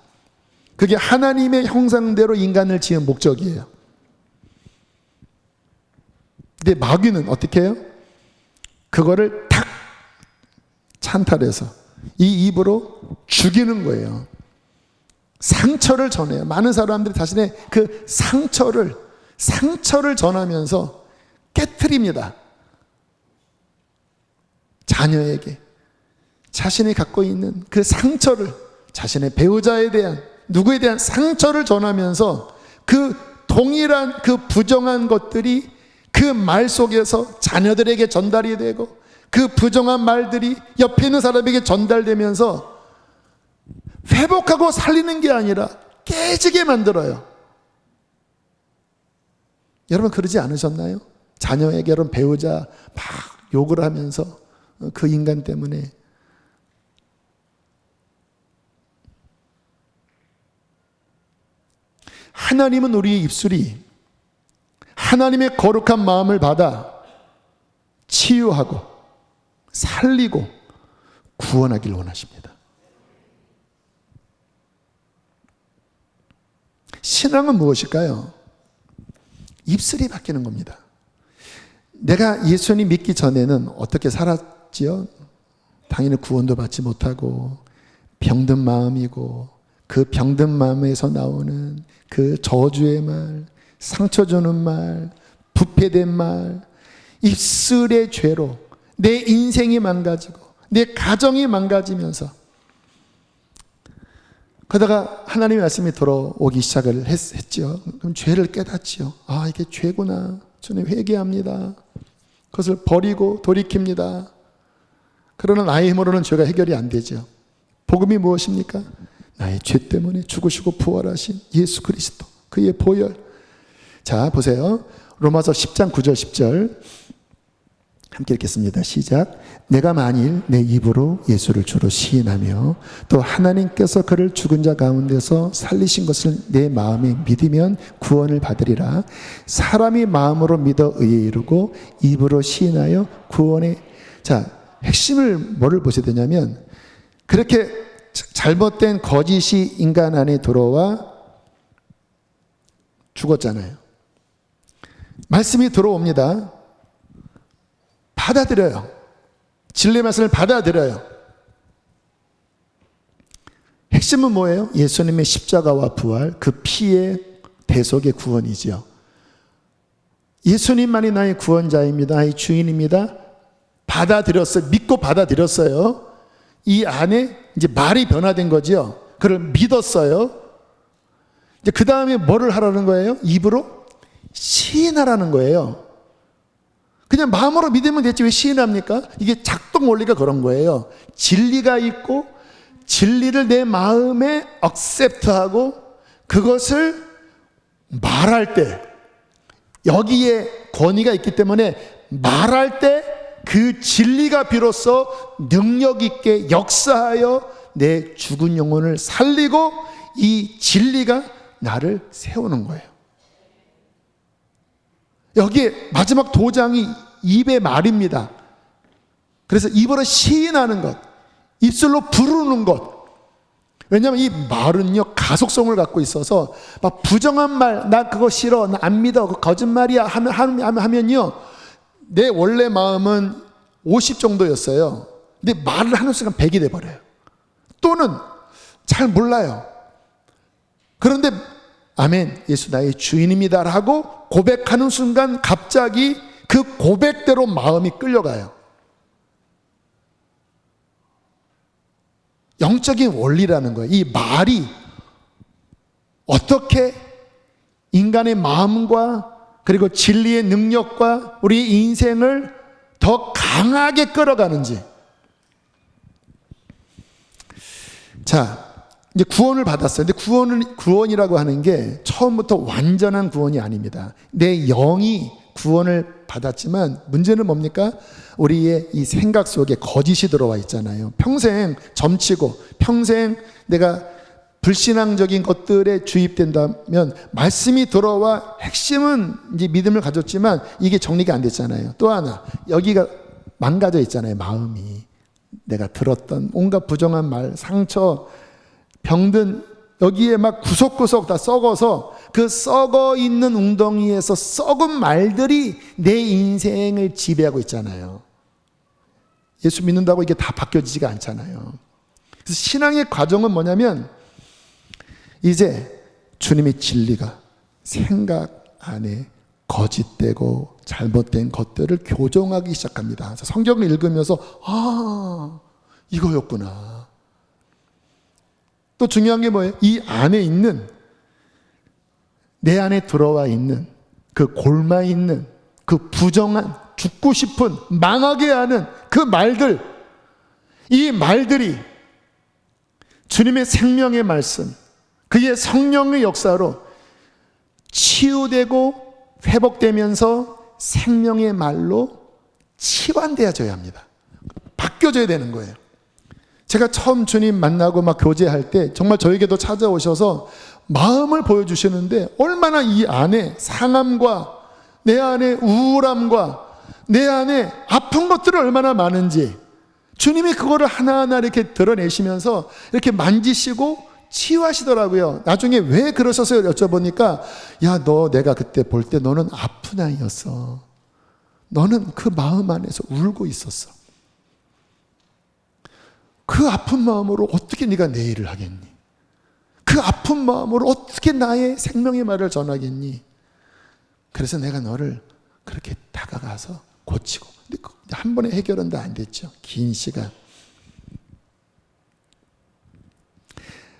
그게 하나님의 형상대로 인간을 지은 목적이에요. 근데 마귀는 어떻게 해요? 그거를 탁 찬탈해서 이 입으로 죽이는 거예요. 상처를 전해요. 많은 사람들이 자신의 그 상처를 전하면서 깨트립니다. 자녀에게 자신이 갖고 있는 그 상처를, 자신의 배우자에 대한, 누구에 대한 상처를 전하면서 그 동일한 그 부정한 것들이 그 말 속에서 자녀들에게 전달이 되고, 그 부정한 말들이 옆에 있는 사람에게 전달되면서 회복하고 살리는 게 아니라 깨지게 만들어요. 여러분 그러지 않으셨나요? 자녀에게 그런 배우자 막 욕을 하면서 그 인간 때문에. 하나님은 우리의 입술이 하나님의 거룩한 마음을 받아 치유하고 살리고 구원하길 원하십니다. 신앙은 무엇일까요? 입술이 바뀌는 겁니다. 내가 예수님 믿기 전에는 어떻게 살았지요? 당연히 구원도 받지 못하고 병든 마음이고, 그 병든 마음에서 나오는 그 저주의 말, 상처 주는 말, 부패된 말, 입술의 죄로 내 인생이 망가지고 내 가정이 망가지면서, 그러다가 하나님의 말씀이 들어오기 시작을 했죠. 그럼 죄를 깨닫지요. 아, 이게 죄구나. 주님 회개합니다. 그것을 버리고 돌이킵니다. 그러나 나의 힘으로는 죄가 해결이 안 되죠. 복음이 무엇입니까? 나의 죄 때문에 죽으시고 부활하신 예수 그리스도, 그의 보혈. 자, 보세요. 로마서 10장 9절 10절 함께 읽겠습니다. 시작. 내가 만일 내 입으로 예수를 주로 시인하며 또 하나님께서 그를 죽은 자 가운데서 살리신 것을 내 마음에 믿으면 구원을 받으리라. 사람이 마음으로 믿어 의에 이르고 입으로 시인하여 구원에. 자, 핵심을 뭐를 보셔야 되냐면, 그렇게 잘못된 거짓이 인간 안에 들어와 죽었잖아요. 말씀이 들어옵니다. 받아들여요. 진리의 말씀을 받아들여요. 핵심은 뭐예요? 예수님의 십자가와 부활, 그 피의 대속의 구원이지요. 예수님만이 나의 구원자입니다. 나의 주인입니다. 받아들였어요. 믿고 받아들였어요. 이 안에 이제 말이 변화된 거지요. 그걸 믿었어요. 이제 그 다음에 뭐를 하라는 거예요? 입으로 시인하라는 거예요. 그냥 마음으로 믿으면 됐지 왜 시인합니까? 이게 작동 원리가 그런 거예요. 진리가 있고 진리를 내 마음에 accept하고 그것을 말할 때, 여기에 권위가 있기 때문에 말할 때 그 진리가 비로소 능력 있게 역사하여 내 죽은 영혼을 살리고 이 진리가 나를 세우는 거예요. 여기에 마지막 도장이 입의 말입니다. 그래서 입으로 시인하는 것, 입술로 부르는 것. 왜냐하면 이 말은요 가속성을 갖고 있어서 막 부정한 말, 나 그거 싫어, 나 안 믿어, 그거 거짓말이야 하면요 내 원래 마음은 50 정도였어요. 근데 말을 하는 순간 100이 돼버려요. 또는 잘 몰라요. 그런데 아멘, 예수 나의 주인입니다 라고 고백하는 순간 갑자기 그 고백대로 마음이 끌려가요. 영적인 원리라는 거예요. 이 말이 어떻게 인간의 마음과 그리고 진리의 능력과 우리의 인생을 더 강하게 끌어가는지. 자, 이제 구원을 받았어요. 근데 구원이라고 하는 게 처음부터 완전한 구원이 아닙니다. 내 영이 구원을 받았지만 문제는 뭡니까? 우리의 이 생각 속에 거짓이 들어와 있잖아요. 평생 점치고 평생 내가 불신앙적인 것들에 주입된다면 말씀이 들어와 핵심은 이제 믿음을 가졌지만 이게 정리가 안 됐잖아요. 또 하나, 여기가 망가져 있잖아요. 마음이. 내가 들었던 온갖 부정한 말, 상처, 병든 여기에 막 구석구석 다 썩어서 그 썩어 있는 웅덩이에서 썩은 말들이 내 인생을 지배하고 있잖아요. 예수 믿는다고 이게 다 바뀌어지지가 않잖아요. 그래서 신앙의 과정은 뭐냐면 이제 주님의 진리가 생각 안에 거짓되고 잘못된 것들을 교정하기 시작합니다. 성경을 읽으면서 아, 이거였구나. 또 중요한 게 뭐예요? 이 안에 있는, 내 안에 들어와 있는 그 골마 있는 그 부정한, 죽고 싶은, 망하게 하는 그 말들, 이 말들이 주님의 생명의 말씀, 그의 성령의 역사로 치유되고 회복되면서 생명의 말로 치환되어져야 합니다. 바뀌어져야 되는 거예요. 제가 처음 주님 만나고 막 교제할 때 정말 저에게도 찾아오셔서 마음을 보여주시는데 얼마나 이 안에 상함과 내 안에 우울함과 내 안에 아픈 것들이 얼마나 많은지 주님이 그거를 하나하나 이렇게 드러내시면서 이렇게 만지시고 치유하시더라고요. 나중에 왜 그러셨어요? 여쭤보니까 야, 너 내가 그때 볼 때 너는 아픈 아이였어. 너는 그 마음 안에서 울고 있었어. 그 아픈 마음으로 어떻게 네가 내 일을 하겠니? 그 아픈 마음으로 어떻게 나의 생명의 말을 전하겠니? 그래서 내가 너를 그렇게 다가가서 고치고. 근데 한 번에 해결은 다 안 됐죠. 긴 시간.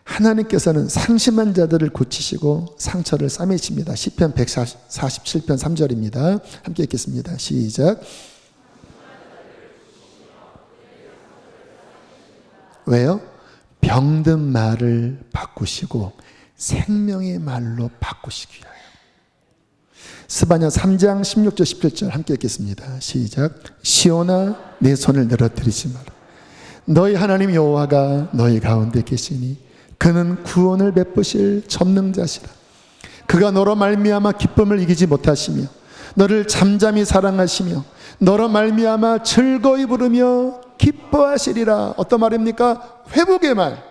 하나님께서는 상심한 자들을 고치시고 상처를 싸매십니다. 시편 147편 3절입니다. 함께 읽겠습니다. 시작. 왜요? 병든 말을 바꾸시고 생명의 말로 바꾸시기 위하여. 스바냐 3장 16절 17절 함께 읽겠습니다. 시작. 시온아 내 손을 늘어뜨리지 마라. 너희 하나님 여호와가 너희 가운데 계시니 그는 구원을 베푸실 전능자시라. 그가 너로 말미암아 기쁨을 이기지 못하시며 너를 잠잠히 사랑하시며 너로 말미암아 즐거이 부르며 기뻐하시리라. 어떤 말입니까? 회복의 말.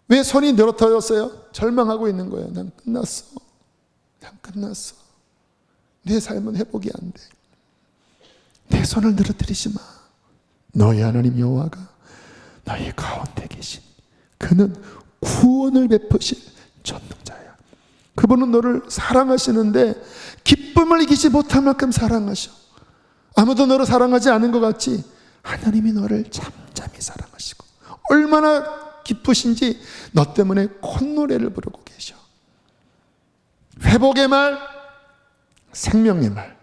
왜 손이 늘어뜨렸어요? 절망하고 있는 거예요. 난 끝났어. 난 끝났어. 내 삶은 회복이 안 돼. 내 손을 늘어뜨리지 마. 너희 하나님 여호와가 너희 가운데 계신 그는 구원을 베푸실 전능자야. 그분은 너를 사랑하시는데 기쁨을 이기지 못할 만큼 사랑하셔. 아무도 너를 사랑하지 않은 것 같지? 하나님이 너를 잠잠히 사랑하시고 얼마나 기쁘신지 너 때문에 콧노래를 부르고 계셔. 회복의 말, 생명의 말.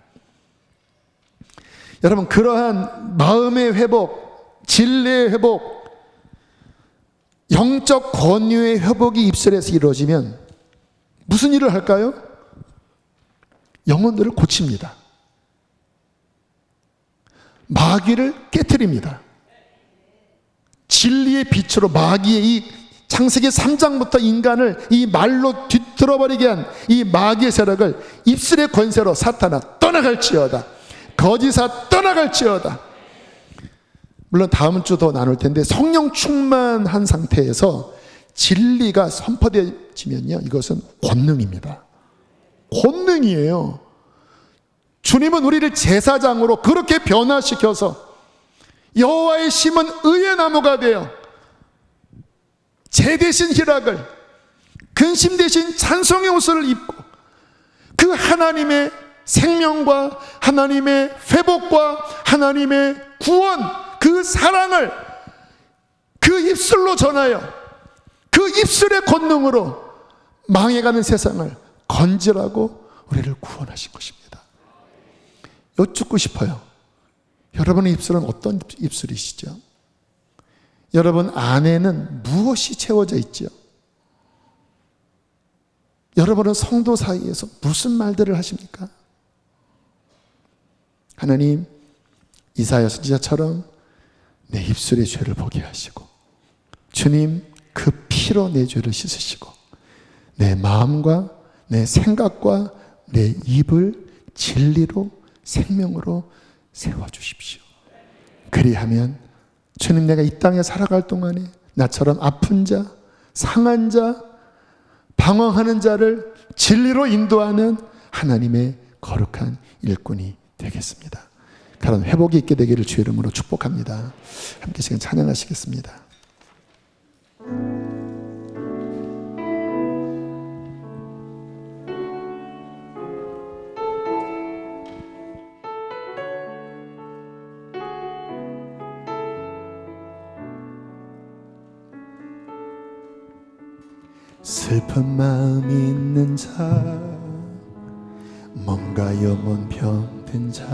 여러분, 그러한 마음의 회복, 진리의 회복, 영적 권유의 회복이 입술에서 이루어지면 무슨 일을 할까요? 영혼들을 고칩니다. 마귀를 깨트립니다. 진리의 빛으로 마귀의 이 창세기 3장부터 인간을 이 말로 뒤틀어버리게 한 이 마귀의 세력을 입술의 권세로 사탄아 떠나갈지어다. 거짓아 떠나갈지어다. 물론 다음 주 더 나눌 텐데 성령 충만한 상태에서 진리가 선포되어지면요, 이것은 권능입니다. 권능이에요. 주님은 우리를 제사장으로 그렇게 변화시켜서 여호와의 심은 의의 나무가 되어 제 대신 희락을, 근심 대신 찬송의 옷을 입고 그 하나님의 생명과 하나님의 회복과 하나님의 구원, 그 사랑을 그 입술로 전하여 그 입술의 권능으로 망해가는 세상을 건지라고 우리를 구원하신 것입니다. 여쭙고 싶어요. 여러분의 입술은 어떤 입술이시죠? 여러분 안에는 무엇이 채워져 있죠? 여러분은 성도 사이에서 무슨 말들을 하십니까? 하나님, 이사야 선지자처럼 내 입술의 죄를 보게 하시고, 주님 그 피로 내 죄를 씻으시고, 내 마음과 내 생각과 내 입을 진리로 생명으로 세워주십시오. 그리하면 주님, 내가 이 땅에 살아갈 동안에 나처럼 아픈 자, 상한 자, 방황하는 자를 진리로 인도하는 하나님의 거룩한 일꾼이 되겠습니다. 그런 회복이 있게 되기를 주의 이름으로 축복합니다. 함께 시간 찬양하시겠습니다. 슬픈 마음 있는 자, 뭔가 영혼 병든 자,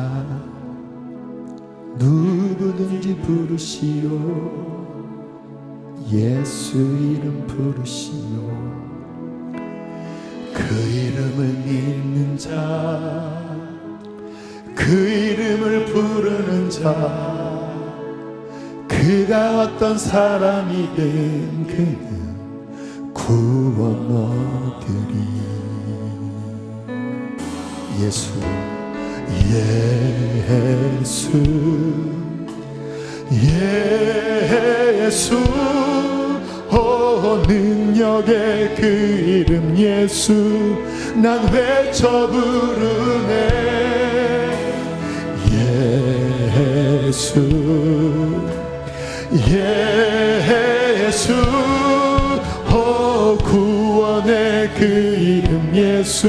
누구든지 부르시오. 예수 이름 부르시오. 그 이름을 믿는 자, 그 이름을 부르는 자, 그가 어떤 사람이든 그는 구원 얻으리. 예수, 예수, 예수, 오 능력의 그 이름 예수, 난 외쳐 부르네. 예수, 예수, 구원의 그 이름 예수,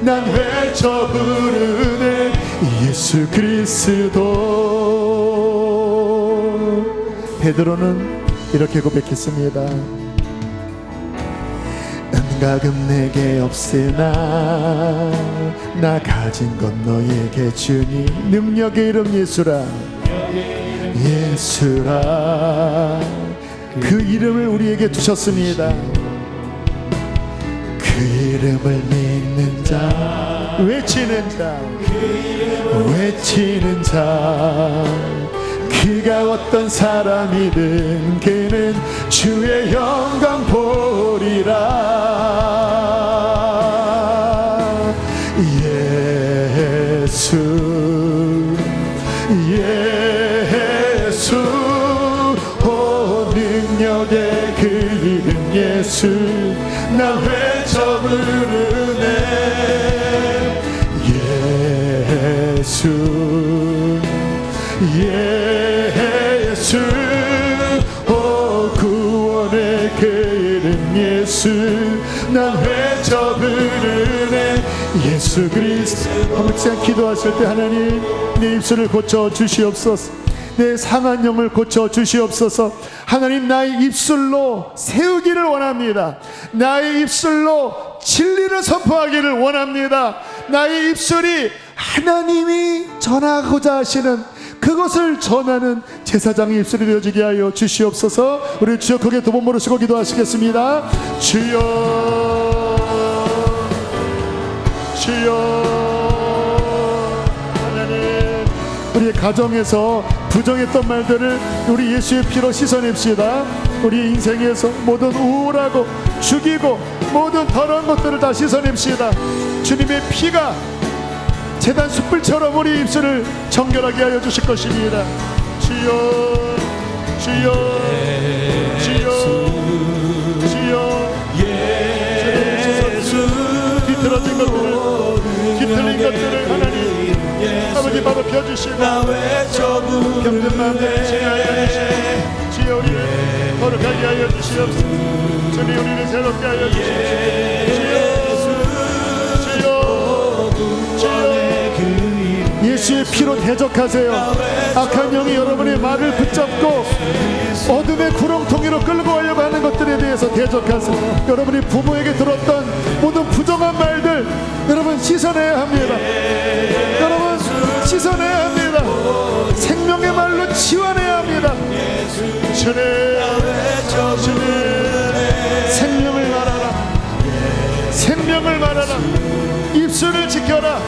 난 외쳐 부르네. 예수 그리스도. 베드로는 이렇게 고백했습니다. 은가금 내게 없으나 나 가진 것 너에게 주니. 능력의 이름 예수라, 예수라. 그 이름을 우리에게 두셨습니다. 그 이름을 믿는 자, 외치는 자, 외치는 자, 그가 어떤 사람이든 그는 주의 영광 보리라. 예수, 예수, 능력의 그 이름 예수, 나 외쳐 부르네. 예수, 예수, 오 구원의 그 이름 예수, 난 외쳐 부르네. 예수 그리스도. 항상 기도하실 때 하나님, 내 입술을 고쳐 주시옵소서. 내 상한 영을 고쳐 주시옵소서. 하나님, 나의 입술로 세우기를 원합니다. 나의 입술로 진리를 선포하기를 원합니다. 나의 입술이 하나님이 전하고자 하시는 그것을 전하는 제사장의 입술이 되어지게 하여 주시옵소서. 우리 주여 크게 두 번 부르시고 기도하시겠습니다. 주여, 주여. 우리 가정에서 부정했던 말들을 우리 예수의 피로 씻어냅시다. 우리 인생에서 모든 우울하고 죽이고 모든 더러운 것들을 다 씻어냅시다. 주님의 피가 제단 숯불처럼 우리 입술을 정결하게 하여 주실 것입니다. 주여, 주여, 주여, 주여. 예수, 뒤틀어진 것들을, 뒤틀린 것들을 하나님 마음을 펴주시고 병든 마음들을 치유하여 주시고 주여 우리를 거룩하게 하여 주시옵소서. 주님 우리를 새롭게 하여 주시옵소서. 주여 예수의 피로 대적하세요. 악한 영이 여러분의 말을 붙잡고 어둠의 구렁텅이로 끌고 가려고 하는 것들에 대해서 대적하세요. 여러분이 부모에게 들었던 모든 부정한 말들 여러분 씻어내야 합니다. 여러분 씻어내야 합니다. 생명의 말로 치워내야 합니다. 주님 생명을 말하라. 생명을 말하라. 입술을 지켜라.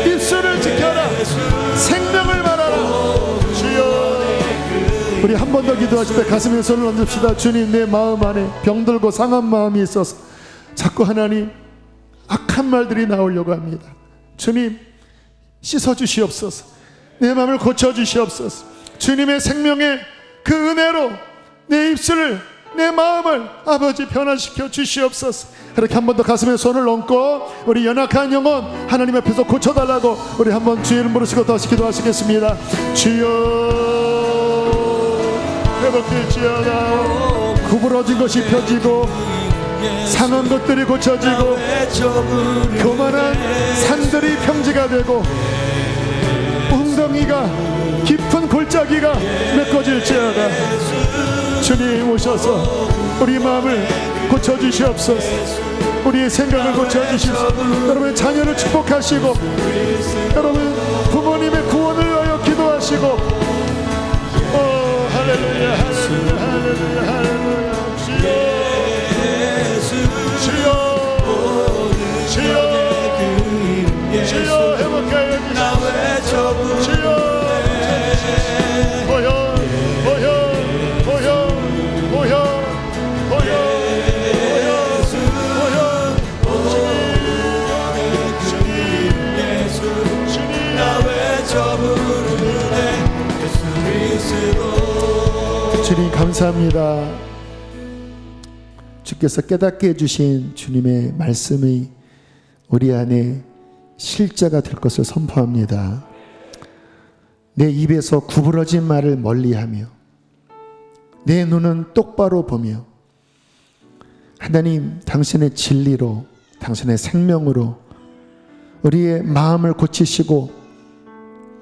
입술을 지켜라. 생명을 말하라. 주여 우리 한 번 더 기도하실 때 가슴에 손을 얹읍시다. 주님 내 마음 안에 병들고 상한 마음이 있어서 자꾸 하나님 악한 말들이 나오려고 합니다. 주님 씻어주시옵소서. 내 마음을 고쳐주시옵소서. 주님의 생명의 그 은혜로 내 입술을 내 마음을 아버지 변화시켜 주시옵소서. 이렇게 한 번 더 가슴에 손을 얹고 우리 연약한 영혼 하나님 앞에서 고쳐달라고 우리 한번 주의 이름 부르시고 다시 기도하시겠습니다. 주여 회복될지어다. 구부러진 것이 펴지고 상한 것들이 고쳐지고 교만한 산들이 평지가 되고 웅덩이가 깊은 골짜기가 메꿔질지어다. 주님 오셔서 우리 마음을 고쳐주시옵소서. 우리의 생각을 고쳐주시옵소서. 여러분의 자녀를 축복하시고 여러분 부모님의 구원을 위하여 기도하시고 할렐루야 할렐루야 할렐루야 할렐루야. 주여 주여 주여 회복하여 주시옵소서. 주여 보여 보여 보여 보여 보여 주님 감사합니다. 주께서 깨닫게 해주신 주님의 말씀이 우리 안에 실제가 될 것을 선포합니다. 내 입에서 구부러진 말을 멀리하며 내 눈은 똑바로 보며 하나님 당신의 진리로 당신의 생명으로 우리의 마음을 고치시고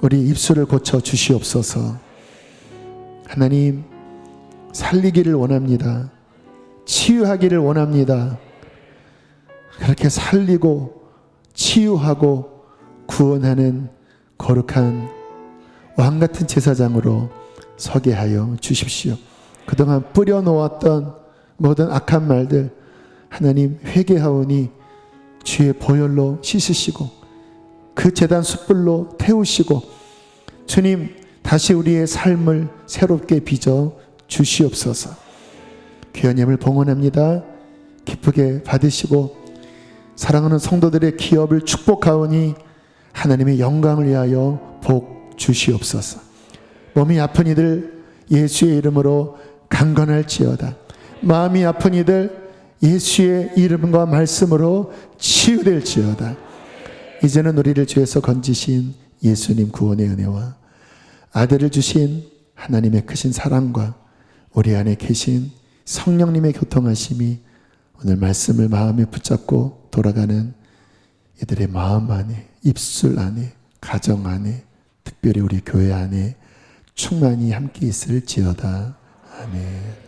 우리 입술을 고쳐 주시옵소서. 하나님 살리기를 원합니다. 치유하기를 원합니다. 그렇게 살리고 치유하고 구원하는 거룩한 왕같은 제사장으로 서게 하여 주십시오. 그동안 뿌려놓았던 모든 악한 말들 하나님 회개하오니 주의 보혈로 씻으시고 그 제단 숯불로 태우시고 주님 다시 우리의 삶을 새롭게 빚어 주시옵소서. 귀한 예물 봉헌합니다. 기쁘게 받으시고 사랑하는 성도들의 기업을 축복하오니 하나님의 영광을 위하여 복 주시옵소서. 몸이 아픈 이들 예수의 이름으로 강건할지어다. 마음이 아픈 이들 예수의 이름과 말씀으로 치유될지어다. 이제는 우리를 죄에서 건지신 예수님 구원의 은혜와 아들을 주신 하나님의 크신 사랑과 우리 안에 계신 성령님의 교통하심이 오늘 말씀을 마음에 붙잡고 돌아가는 이들의 마음 안에, 입술 안에, 가정 안에, 특별히 우리 교회 안에 충만히 함께 있을지어다. 아멘.